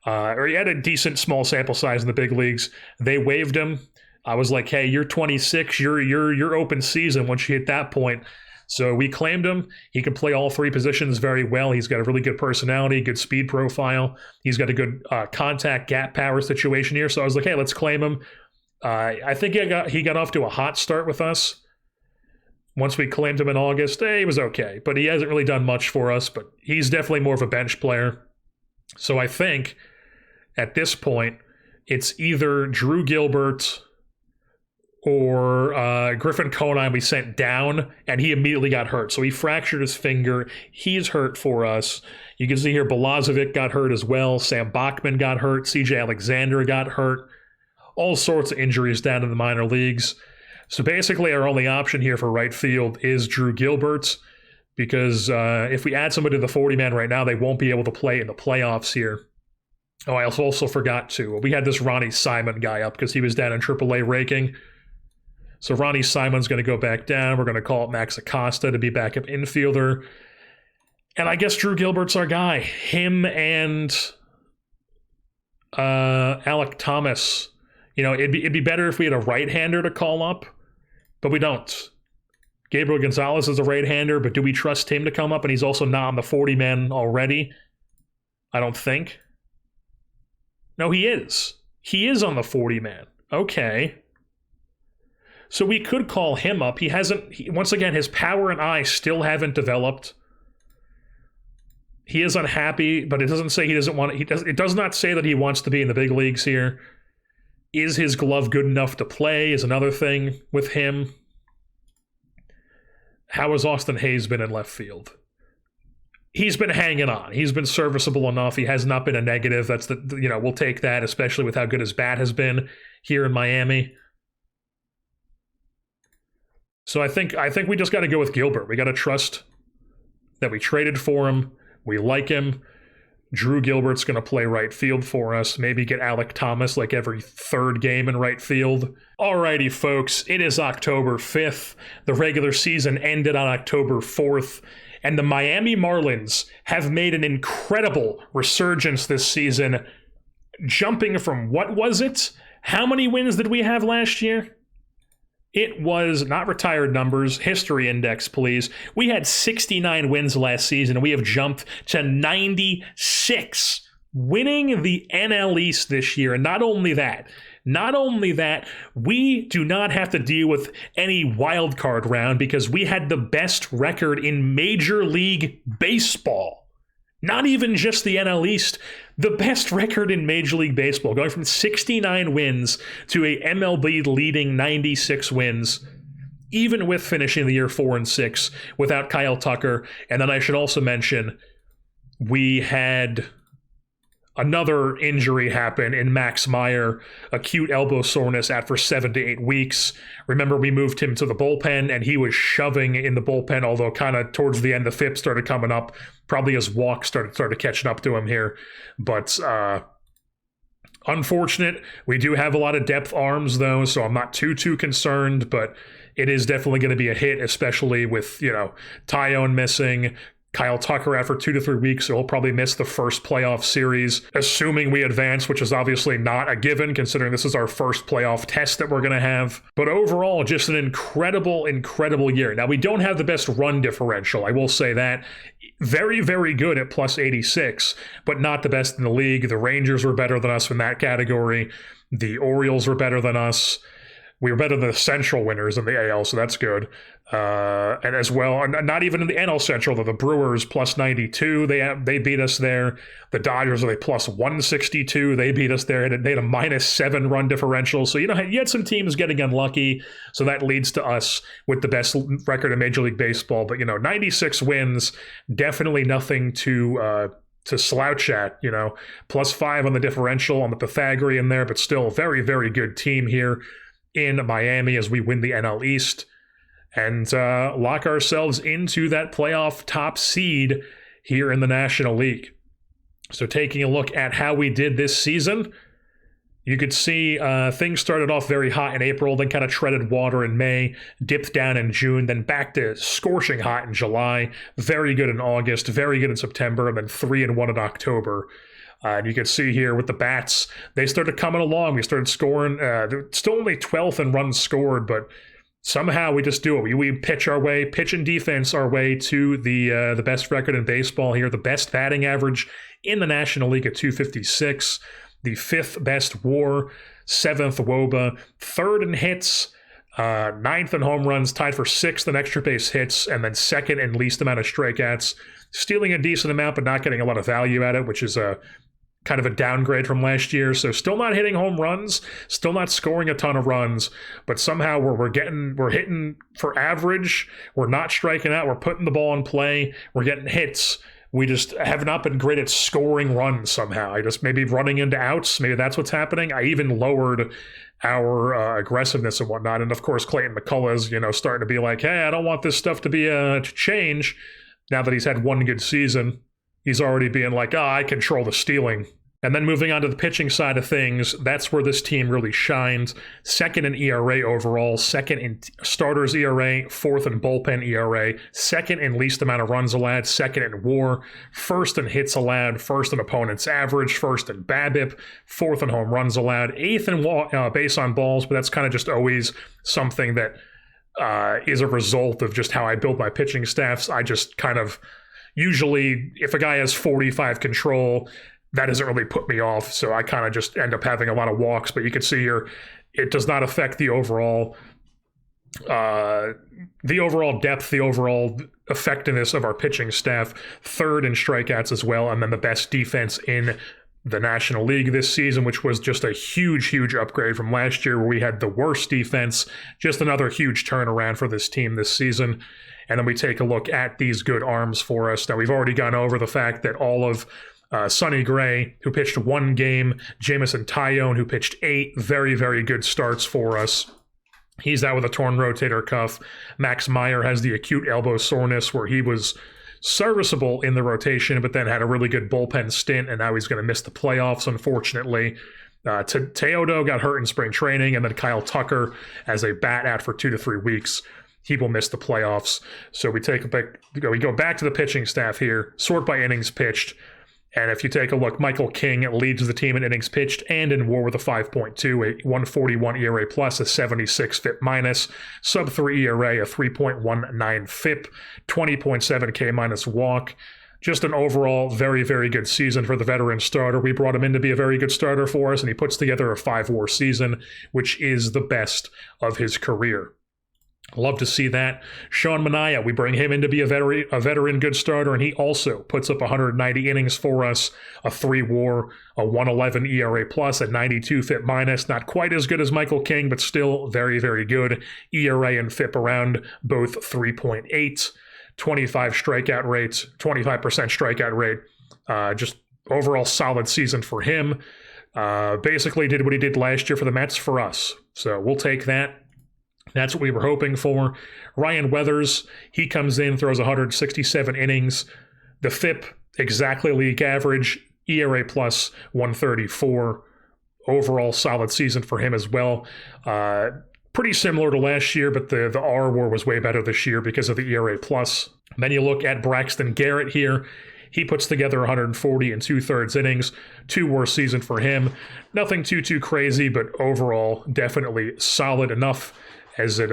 or he had a decent small sample size in the big leagues. They waived him. I was like, hey, you're 26, you're open season once you hit that point. So we claimed him. He can play all 3 positions very well. He's got a really good personality, good speed profile. He's got a good contact gap power situation here. So I was like, hey, let's claim him. I think he got off to a hot start with us. Once we claimed him in August, he was okay. But he hasn't really done much for us, but he's definitely more of a bench player. So I think at this point, it's either Drew Gilbert or Griffin Conine we sent down, and he immediately got hurt. So he fractured his finger. He's hurt for us. You can see here Balazovic got hurt as well. Sam Bachman got hurt. CJ Alexander got hurt. All sorts of injuries down in the minor leagues. So basically our only option here for right field is Drew Gilbert, because if we add somebody to the 40-man right now, they won't be able to play in the playoffs here. Oh, I also forgot to. We had this Ronnie Simon guy up because he was down in AAA raking. So Ronnie Simon's going to go back down. We're going to call it Max Acosta to be backup infielder. And I guess Drew Gilbert's our guy. Him and Alec Thomas. It'd be better if we had a right-hander to call up, but we don't. Gabriel Gonzalez is a right-hander, but do we trust him to come up? And he's also not on the 40-man already. I don't think. No, he is. He is on the 40-man. Okay. So we could call him up. He hasn't. Once again, his power and eye still haven't developed. He is unhappy, but it doesn't say he doesn't want. It does not say that he wants to be in the big leagues here. Is his glove good enough to play? Is another thing with him. How has Austin Hayes been in left field? He's been hanging on. He's been serviceable enough. He has not been a negative. That's we'll take that, especially with how good his bat has been here in Miami. So I think we just got to go with Gilbert. We got to trust that we traded for him. We like him. Drew Gilbert's going to play right field for us. Maybe get Alec Thomas like every third game in right field. Alrighty, folks. It is October 5th. The regular season ended on October 4th. And the Miami Marlins have made an incredible resurgence this season, jumping from, what was it? How many wins did we have last year? It was not retired numbers, history index, please. We had 69 wins last season, and we have jumped to 96, winning the NL East this year. And not only that, we do not have to deal with any wild card round because we had the best record in Major League Baseball. Not even just the NL East, the best record in Major League Baseball, going from 69 wins to a MLB leading 96 wins, even with finishing the year 4-6 without Kyle Tucker. And then I should also mention, we had another injury happen in Max Meyer, acute elbow soreness after 7 to 8 weeks. Remember, we moved him to the bullpen, and he was shoving in the bullpen, although kind of towards the end, the FIP started coming up. Probably his walk started catching up to him here. But unfortunate. We do have a lot of depth arms, though, so I'm not too concerned, but it is definitely going to be a hit, especially with, Tyone missing, Kyle Tucker after 2 to 3 weeks, so he'll probably miss the first playoff series, assuming we advance, which is obviously not a given, considering this is our first playoff test that we're going to have. But overall, just an incredible year. Now, we don't have the best run differential, I will say that. Very, very good at plus 86, but not the best in the league. The Rangers were better than us in that category. The Orioles were better than us. We were better than the Central winners in the AL, so that's good. And as well, not even in the NL Central, though, the Brewers plus 92, they beat us there. The Dodgers are plus 162, they beat us there. They had a minus 7 run differential. So, you had some teams getting unlucky, so that leads to us with the best record in Major League Baseball. But, 96 wins, definitely nothing to slouch at, plus 5 on the differential on the Pythagorean there, but still a very, very good team here in Miami as we win the NL East and lock ourselves into that playoff top seed here in the National League. So taking a look at how we did this season, you could see things started off very hot in April, then kind of treaded water in May, dipped down in June, then back to scorching hot in July, very good in August, very good in September, and then 3-1 in October. And you can see here with the bats, they started coming along. We started scoring. They're still only 12th in runs scored, but somehow we just do it. We pitch and defense our way to the best record in baseball here, the best batting average in the National League at 256, the 5th best WAR, 7th WOBA, 3rd in hits, 9th in home runs, tied for 6th in extra base hits, and then 2nd in least amount of strikeouts. Stealing a decent amount, but not getting a lot of value at it, which is kind of a downgrade from last year. So still not hitting home runs, still not scoring a ton of runs, but somehow we're hitting for average. We're not striking out. We're putting the ball in play. We're getting hits. We just have not been great at scoring runs somehow. I just maybe running into outs. Maybe that's what's happening. I even lowered our aggressiveness and whatnot. And of course, Clayton McCullough's, starting to be like, hey, I don't want this stuff to be to change. Now that he's had one good season, he's already being like, I control the stealing. And then moving on to the pitching side of things, that's where this team really shined. 2nd in ERA overall, 2nd in starters ERA, 4th in bullpen ERA, 2nd in least amount of runs allowed, 2nd in WAR, 1st in hits allowed, 1st in opponent's average, 1st in BABIP, 4th in home runs allowed, 8th in base on balls, but that's kind of just always something that is a result of just how I build my pitching staffs. I just kind of usually, if a guy has 45 control, that doesn't really put me off, so I kind of just end up having a lot of walks. But you can see here, it does not affect the overall depth, the overall effectiveness of our pitching staff. 3rd in strikeouts as well, and then the best defense in the National League this season, which was just a huge upgrade from last year where we had the worst defense. Just another huge turnaround for this team this season. And then we take a look at these good arms for us. Now, we've already gone over the fact that all of Sonny Gray, who pitched 1 game, Jameson Tyone, who pitched 8, very, very good starts for us. He's out with a torn rotator cuff. Max Meyer has the acute elbow soreness where he was serviceable in the rotation, but then had a really good bullpen stint, and now he's going to miss the playoffs, unfortunately. Teodo got hurt in spring training, and then Kyle Tucker as a bat out for 2 to 3 weeks. He will miss the playoffs. So we go back to the pitching staff here, sort by innings pitched. And if you take a look, Michael King leads the team in innings pitched and in WAR with a 5.2, a 141 ERA plus, a 76 FIP minus, sub 3 ERA, a 3.19 FIP, 20.7 K minus walk. Just an overall very, very good season for the veteran starter. We brought him in to be a very good starter for us, and he puts together a 5 WAR season, which is the best of his career. Love to see that. Sean Manaea, we bring him in to be a veteran good starter, and he also puts up 190 innings for us, a 3 WAR, a 111 ERA plus, a 92 FIP minus. Not quite as good as Michael King, but still very, very good. ERA and FIP around both 3.8, 25 strikeout rates, 25% strikeout rate. Just overall solid season for him. Basically did what he did last year for the Mets for us. So we'll take that. That's what we were hoping for. Ryan Weathers, he comes in, throws 167 innings. The FIP, exactly league average. ERA plus 134. Overall solid season for him as well. Pretty similar to last year, but the R WAR was way better this year because of the ERA plus. Then you look at Braxton Garrett here. He puts together 140 and 2/3 innings. 2 WAR season for him. Nothing too crazy, but overall definitely solid enough. As it,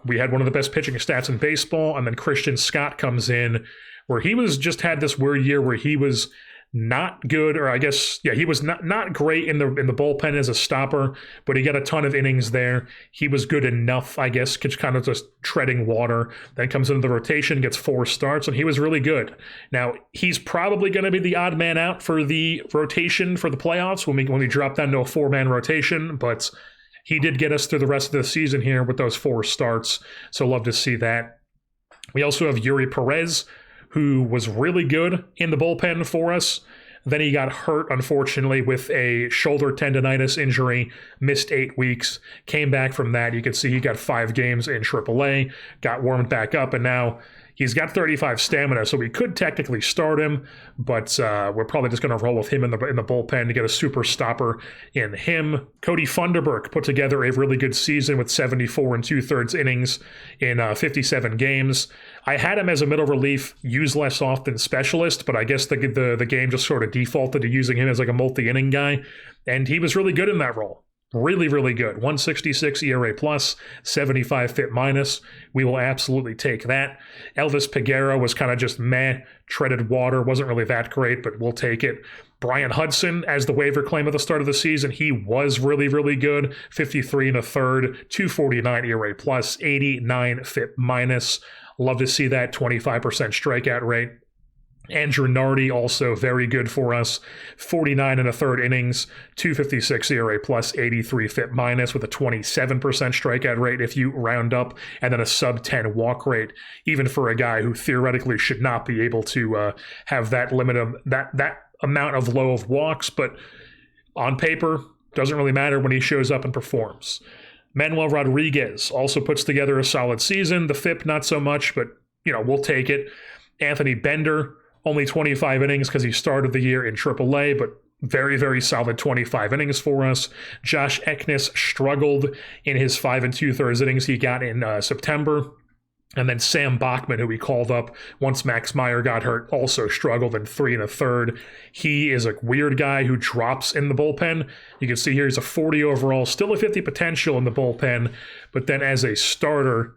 we had one of the best pitching stats in baseball, and then Christian Scott comes in, where he was just had this weird year where he was not good, or I guess, he was not great in the bullpen as a stopper, but he got a ton of innings there. He was good enough, I guess, kind of just treading water. Then comes into the rotation, gets 4 starts, and he was really good. Now, he's probably going to be the odd man out for the rotation for the playoffs when we drop down to a 4-man rotation, but he did get us through the rest of the season here with those 4 starts, so love to see that. We also have Yuri Perez, who was really good in the bullpen for us. Then he got hurt, unfortunately, with a shoulder tendonitis injury, missed 8 weeks, came back from that. You can see he got 5 games in AAA, got warmed back up, and now he's got 35 stamina, so we could technically start him, but we're probably just going to roll with him in the bullpen to get a super stopper in him. Cody Funderburk put together a really good season with 74 and 2/3 innings in 57 games. I had him as a middle relief, use less often specialist, but I guess the game just sort of defaulted to using him as like a multi-inning guy, and he was really good in that role. Really, really good. 166 ERA plus, 75 FIP minus. We will absolutely take that. Elvis Peguero was kind of just meh, treaded water, wasn't really that great, but we'll take it. Brian Hudson, as the waiver claim at the start of the season, he was really, really good. 53 1/3, 249 ERA plus, 89 FIP minus. Love to see that 25% strikeout rate. Andrew Nardi, also very good for us. 49 1/3 innings, 256 ERA plus, 83 FIP minus with a 27% strikeout rate if you round up, and then a sub 10 walk rate, even for a guy who theoretically should not be able to have that limit of that amount of low of walks, but on paper, doesn't really matter when he shows up and performs. Manuel Rodriguez also puts together a solid season. The FIP, not so much, but we'll take it. Anthony Bender, only 25 innings because he started the year in AAA, but very, very solid 25 innings for us. Josh Eknes struggled in his 5 2/3 innings he got in September. And then Sam Bachman, who we called up once Max Meyer got hurt, also struggled in 3 1/3. He is a weird guy who drops in the bullpen. You can see here he's a 40 overall, still a 50 potential in the bullpen, but then as a starter,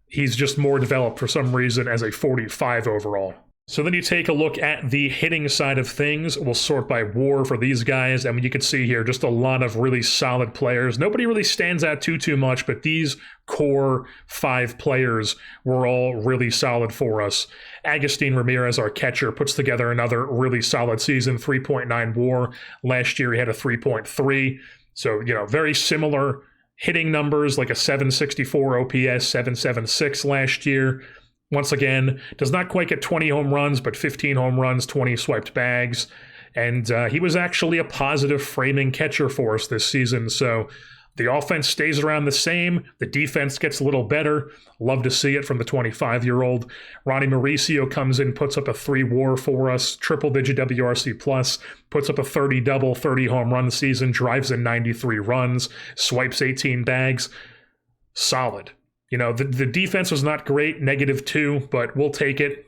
he's just more developed for some reason as a 45 overall. So then you take a look at the hitting side of things. We'll sort by WAR for these guys. I mean, you can see here just a lot of really solid players. Nobody really stands out too much, but these core 5 players were all really solid for us. Agustin Ramirez, our catcher, puts together another really solid season, 3.9 WAR. Last year he had a 3.3. So, very similar hitting numbers, like a 764 OPS, 776 last year. Once again, does not quite get 20 home runs, but 15 home runs, 20 swiped bags. And he was actually a positive framing catcher for us this season. So The offense stays around the same. The defense gets a little better. Love to see it from the 25-year-old. Ronnie Mauricio comes in, puts up a 3 WAR for us, triple-digit WRC plus, puts up a 30-double, 30-home run season, drives in 93 runs, swipes 18 bags. Solid. The defense was not great, -2, but we'll take it,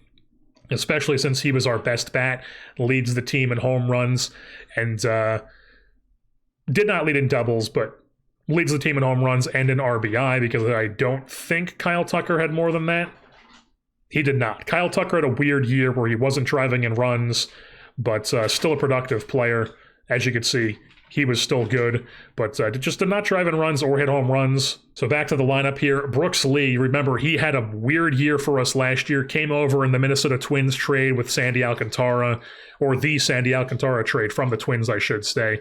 especially since he was our best bat, leads the team in home runs, and did not lead in doubles, but leads the team in home runs and in RBI, because I don't think Kyle Tucker had more than that. He did not. Kyle Tucker had a weird year where he wasn't driving in runs, but still a productive player. As you can see, he was still good, but just did not drive in runs or hit home runs. So back to the lineup here. Brooks Lee, remember, he had a weird year for us last year, came over in the Minnesota Twins trade with Sandy Alcantara, or the Sandy Alcantara trade from the Twins, I should say,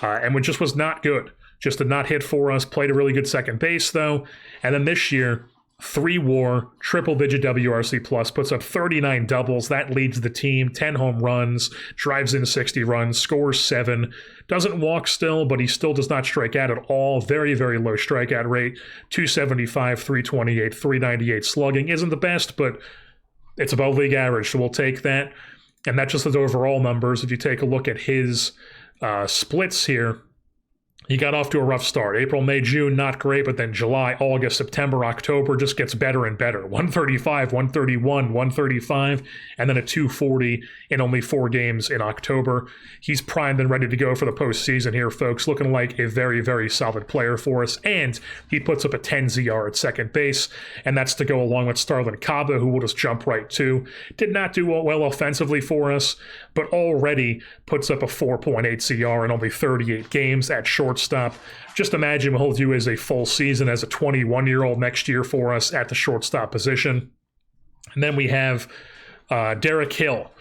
and just was not good. Just did not hit for us, played a really good second base, though. And then this year, 3 WAR, triple-digit WRC plus, puts up 39 doubles. That leads the team, 10 home runs, drives in 60 runs, scores 7. Doesn't walk still, but he still does not strike out at all. Very, very low strikeout rate. 275, 328, 398 slugging. Isn't the best, but it's above league average, so we'll take that. And that's just his overall numbers. If you take a look at his splits here, he got off to a rough start. April, May, June, not great, but then July, August, September, October just gets better and better. 135, 131, 135, and then a 240 in only 4 games in October. He's primed and ready to go for the postseason here, folks. Looking like a very, very solid player for us. And he puts up a 10 ZR at second base, and that's to go along with Starlin Caba, who will just jump right to. Did not do well offensively for us, but already puts up a 4.8 ZR in only 38 games at shortstop. Just imagine what he'll do as a full season as a 21-year-old next year for us at the shortstop position. And then we have Derek Hill.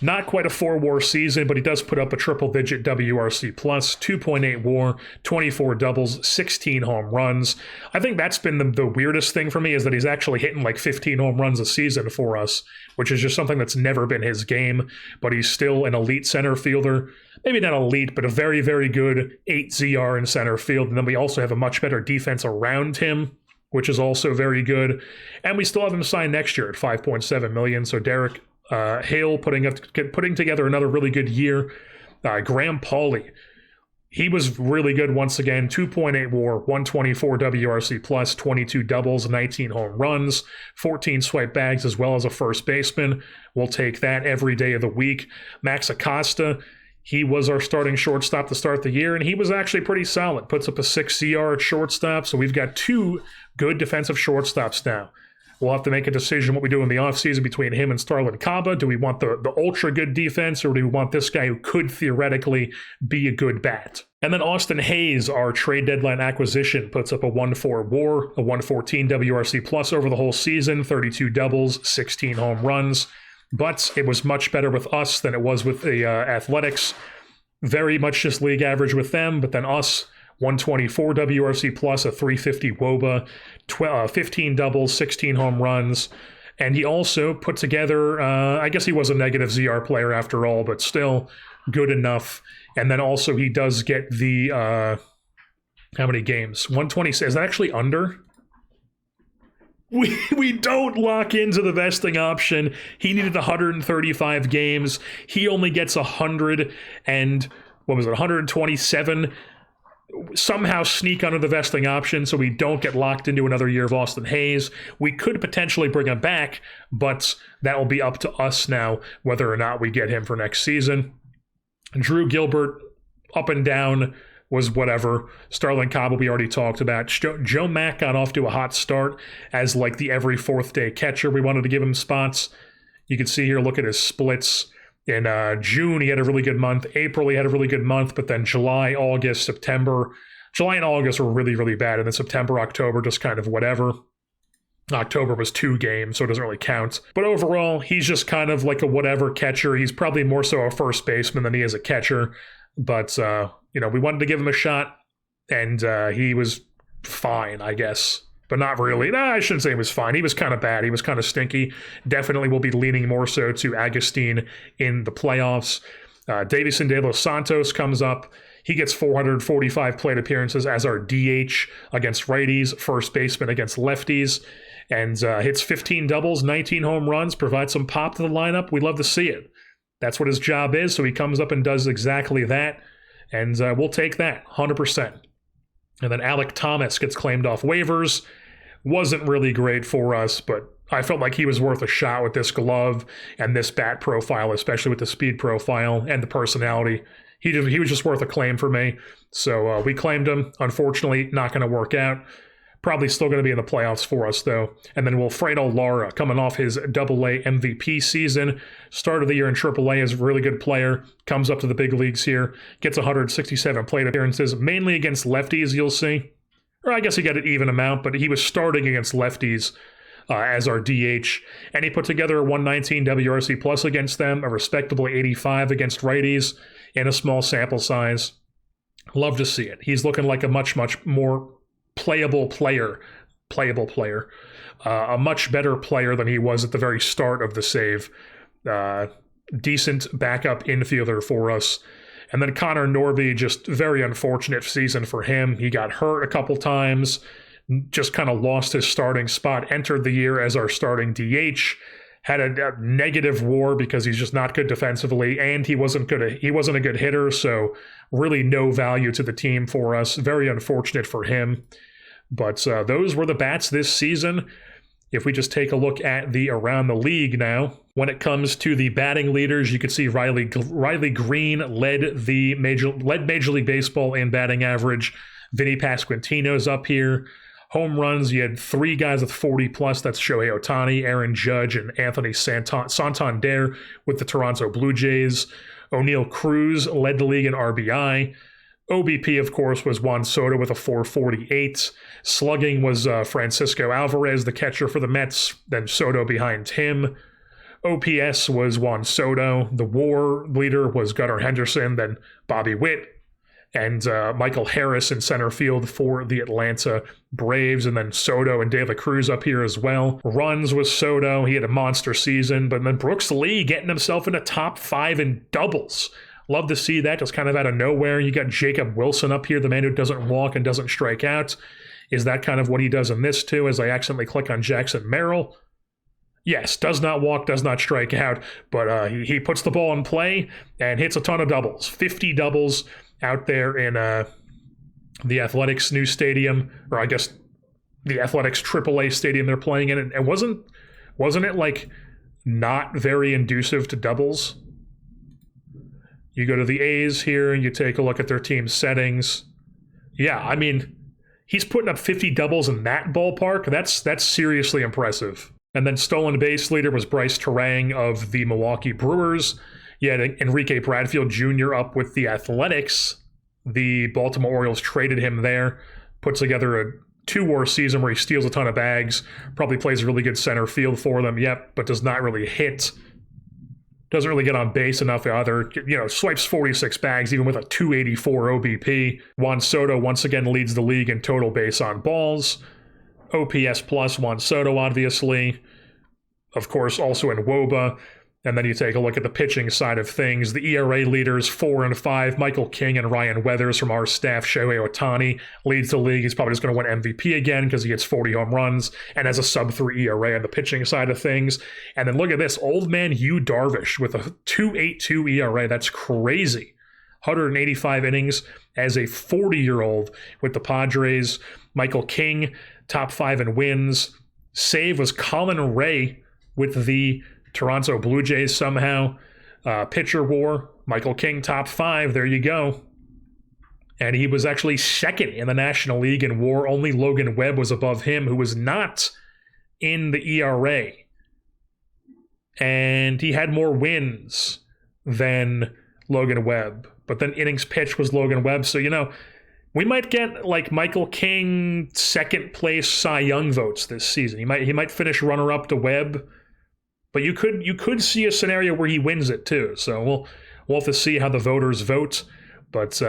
Not quite a 4 WAR season, but he does put up a triple-digit WRC plus, 2.8 WAR, 24 doubles, 16 home runs. I think that's been the weirdest thing for me, is that he's actually hitting like 15 home runs a season for us, which is just something that's never been his game, but he's still an elite center fielder. Maybe not elite, but a very, very good 8 ZR in center field. And then we also have a much better defense around him, which is also very good. And we still have him signed next year at $5.7 million. So Derek Hale putting together another really good year. Graham Pauley, he was really good once again. 2.8 WAR, 124 WRC plus, 22 doubles, 19 home runs, 14 swipe bags, as well as a first baseman. We'll take that every day of the week. Max Acosta, he was our starting shortstop to start the year, and he was actually pretty solid. Puts up a 6 CR at shortstop, so we've got 2 good defensive shortstops now. We'll have to make a decision what we do in the offseason between him and Starlin Caba. Do we want the ultra-good defense, or do we want this guy who could theoretically be a good bat? And then Austin Hayes, our trade deadline acquisition, puts up a 1.4 WAR, a 114 WRC plus over the whole season, 32 doubles, 16 home runs. But it was much better with us than it was with the Athletics. Very much just league average with them, but then us, 124 WRC plus, a 350 WOBA, 15 doubles, 16 home runs. And he also put together, I guess he was a negative ZR player after all, but still good enough. And then also he does get the, how many games? 126, is that actually under? We don't lock into the vesting option. He needed 135 games. He only gets 127. Somehow sneak under the vesting option so we don't get locked into another year of Austin Hayes. We could potentially bring him back, but that will be up to us now whether or not we get him for next season. Drew Gilbert, up and down, was whatever. Starlin Caba we already talked about. Joe Mack got off to a hot start as like the every 4th day catcher. We wanted to give him spots. You can see here, look at his splits. In June, he had a really good month. April, he had a really good month. But then July, August, September. July and August were really, really bad. And then September, October, just kind of whatever. October was 2 games, so it doesn't really count. But overall, he's just kind of like a whatever catcher. He's probably more so a first baseman than he is a catcher. But, we wanted to give him a shot. And he was fine, I guess. But not really. Nah, I shouldn't say he was fine. He was kind of bad. He was kind of stinky. Definitely will be leaning more so to Agustin in the playoffs. Davison De Los Santos comes up. He gets 445 plate appearances as our DH against righties, first baseman against lefties, and hits 15 doubles, 19 home runs, provides some pop to the lineup. We love to see it. That's what his job is, so he comes up and does exactly that, and we'll take that, 100%. And then Alec Thomas gets claimed off waivers. Wasn't really great for us, but I felt like he was worth a shot with this glove and this bat profile, especially with the speed profile and the personality. He was just worth a claim for me. So we claimed him. Unfortunately, not going to work out. Probably still going to be in the playoffs for us, though. And then Wilfredo Lara, coming off his AA MVP season. Start of the year in AAA is a really good player. Comes up to the big leagues here. Gets 167 plate appearances, mainly against lefties, you'll see. Or I guess he got an even amount, but he was starting against lefties as our DH. And he put together a 119 WRC plus against them, a respectable 85 against righties in a small sample size. Love to see it. He's looking like a much, much more playable player, a much better player than he was at the very start of the save. Decent backup infielder for us. And then Connor Norby, just very unfortunate season for him. He got hurt a couple times, just kind of lost his starting spot, entered the year as our starting DH, had a negative WAR because he's just not good defensively, and he wasn't a good hitter, so really no value to the team for us. Very unfortunate for him. But those were the bats this season. If we just take a look at the around the league now, when it comes to the batting leaders, you can see Riley Green led Major League Baseball in batting average. Vinny Pasquantino's up here. Home runs, you had 3 guys with 40 plus. That's Shohei Ohtani, Aaron Judge, and Anthony Santander with the Toronto Blue Jays. O'Neal Cruz led the league in RBI. OBP, of course, was Juan Soto with a 448. Slugging was Francisco Alvarez, the catcher for the Mets, then Soto behind him. OPS was Juan Soto. The WAR leader was Gunnar Henderson, then Bobby Witt, and Michael Harris in center field for the Atlanta Braves, and then Soto and De La Cruz up here as well. Runs was Soto. He had a monster season, but then Brooks Lee getting himself in a top 5 in doubles. Love to see that, just kind of out of nowhere. You got Jacob Wilson up here, the man who doesn't walk and doesn't strike out. Is that kind of what he does in this too, as I accidentally click on Jackson Merrill? Yes, does not walk, does not strike out, but he puts the ball in play and hits a ton of doubles. 50 doubles out there in the Athletics new stadium, or I guess the Athletics AAA stadium they're playing in. And wasn't it like not very inducive to doubles? You go to the A's here and you take a look at their team settings. Yeah, I mean, he's putting up 50 doubles in that ballpark. That's seriously impressive. And then stolen base leader was Bryce Terang of the Milwaukee Brewers. You had Enrique Bradfield Jr. up with the Athletics. The Baltimore Orioles traded him there. Puts together a 2-WAR season where he steals a ton of bags. Probably plays really good center field for them, yep, but does not really hit. Doesn't really get on base enough either. Swipes 46 bags, even with a 284 OBP. Juan Soto once again leads the league in total base on balls. OPS plus Juan Soto, obviously. Of course, also in WOBA. And then you take a look at the pitching side of things. The ERA leaders, 4 and 5, Michael King and Ryan Weathers from our staff. Shohei Ohtani leads the league. He's probably just going to win MVP again because he gets 40 home runs and has a sub-3 ERA on the pitching side of things. And then look at this, old man Yu Darvish with a 2.82 ERA. That's crazy. 185 innings as a 40-year-old with the Padres. Michael King, top 5 in wins. Save was Colin Ray with the Toronto Blue Jays somehow. Pitcher WAR, Michael King, top 5. There you go. And he was actually second in the National League in WAR. Only Logan Webb was above him, who was not in the ERA. And he had more wins than Logan Webb. But then innings pitched was Logan Webb. So, we might get like Michael King second place Cy Young votes this season. He might finish runner-up to Webb. But you could see a scenario where he wins it too. So we'll have to see how the voters vote. But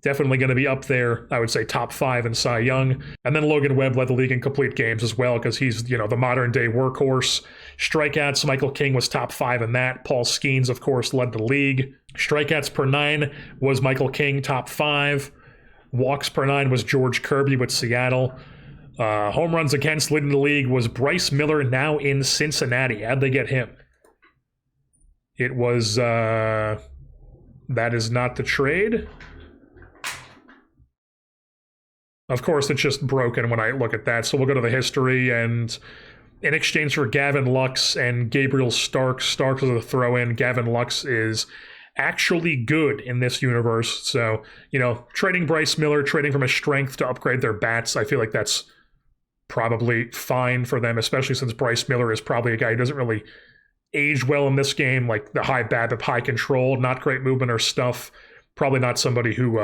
definitely going to be up there, I would say top 5 in Cy Young. And then Logan Webb led the league in complete games as well because he's the modern day workhorse. Strikeouts, Michael King was top 5 in that. Paul Skeens, of course, led the league. Strikeouts per 9 was Michael King, top 5. Walks per 9 was George Kirby with Seattle. Home runs against leading the league was Bryce Miller, now in Cincinnati. How'd they get him? It was, that is not the trade. Of course, it's just broken when I look at that. So we'll go to the history, and in exchange for Gavin Lux and Gabriel Starks was a throw-in. Gavin Lux is actually good in this universe. So, trading Bryce Miller, trading from a strength to upgrade their bats, I feel like that's probably fine for them, especially since Bryce Miller is probably a guy who doesn't really age well in this game, like the high BABIP, high control, not great movement or stuff. Probably not somebody who...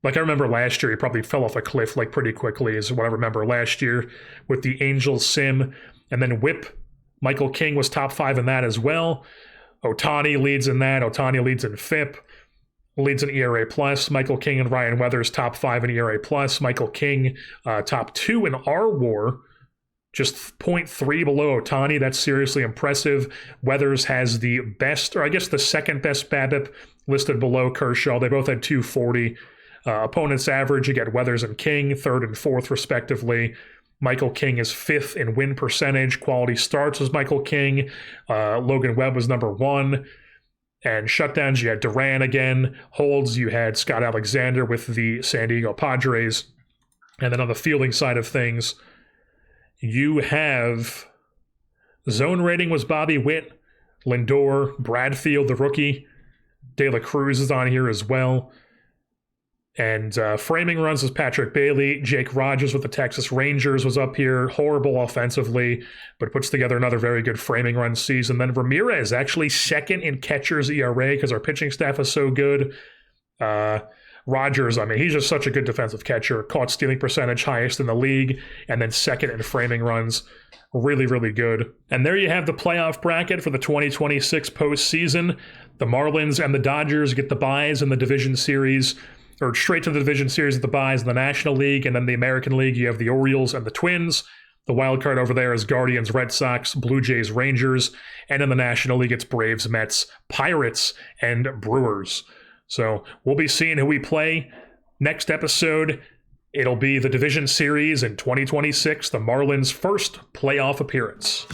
Like I remember last year, he probably fell off a cliff like pretty quickly is what I remember last year with the Angels sim. And then whip, Michael King was top 5 in that as well. Ohtani leads in that. Ohtani leads in FIP, leads in ERA+. Michael King and Ryan Weathers top 5 in ERA+. Michael King top 2 in R-WAR, just 0.3 below Ohtani. That's seriously impressive. Weathers has the best, or I guess the second best BABIP, listed below Kershaw. They both had 240. Opponent's average, you get Weathers and King, 3rd and 4th respectively. Michael King is 5th in win percentage. Quality starts was Michael King. Logan Webb was number 1. And shutdowns, you had Duran again. Holds, you had Scott Alexander with the San Diego Padres. And then on the fielding side of things, you have zone rating was Bobby Witt, Lindor, Bradfield, the rookie. De La Cruz is on here as well. And framing runs was Patrick Bailey. Jake Rogers with the Texas Rangers was up here. Horrible offensively, but puts together another very good framing run season. Then Ramirez, actually 2nd in catcher's ERA because our pitching staff is so good. Rogers, I mean, he's just such a good defensive catcher. Caught stealing percentage, highest in the league. And then 2nd in framing runs. Really, really good. And there you have the playoff bracket for the 2026 postseason. The Marlins and the Dodgers get the byes in the division series, or straight to the division series of the byes in the National League, and then the American League, you have the Orioles and the Twins. The wild card over there is Guardians, Red Sox, Blue Jays, Rangers, and in the National League, it's Braves, Mets, Pirates, and Brewers. So we'll be seeing who we play. Next episode, it'll be the division series in 2026, the Marlins' first playoff appearance.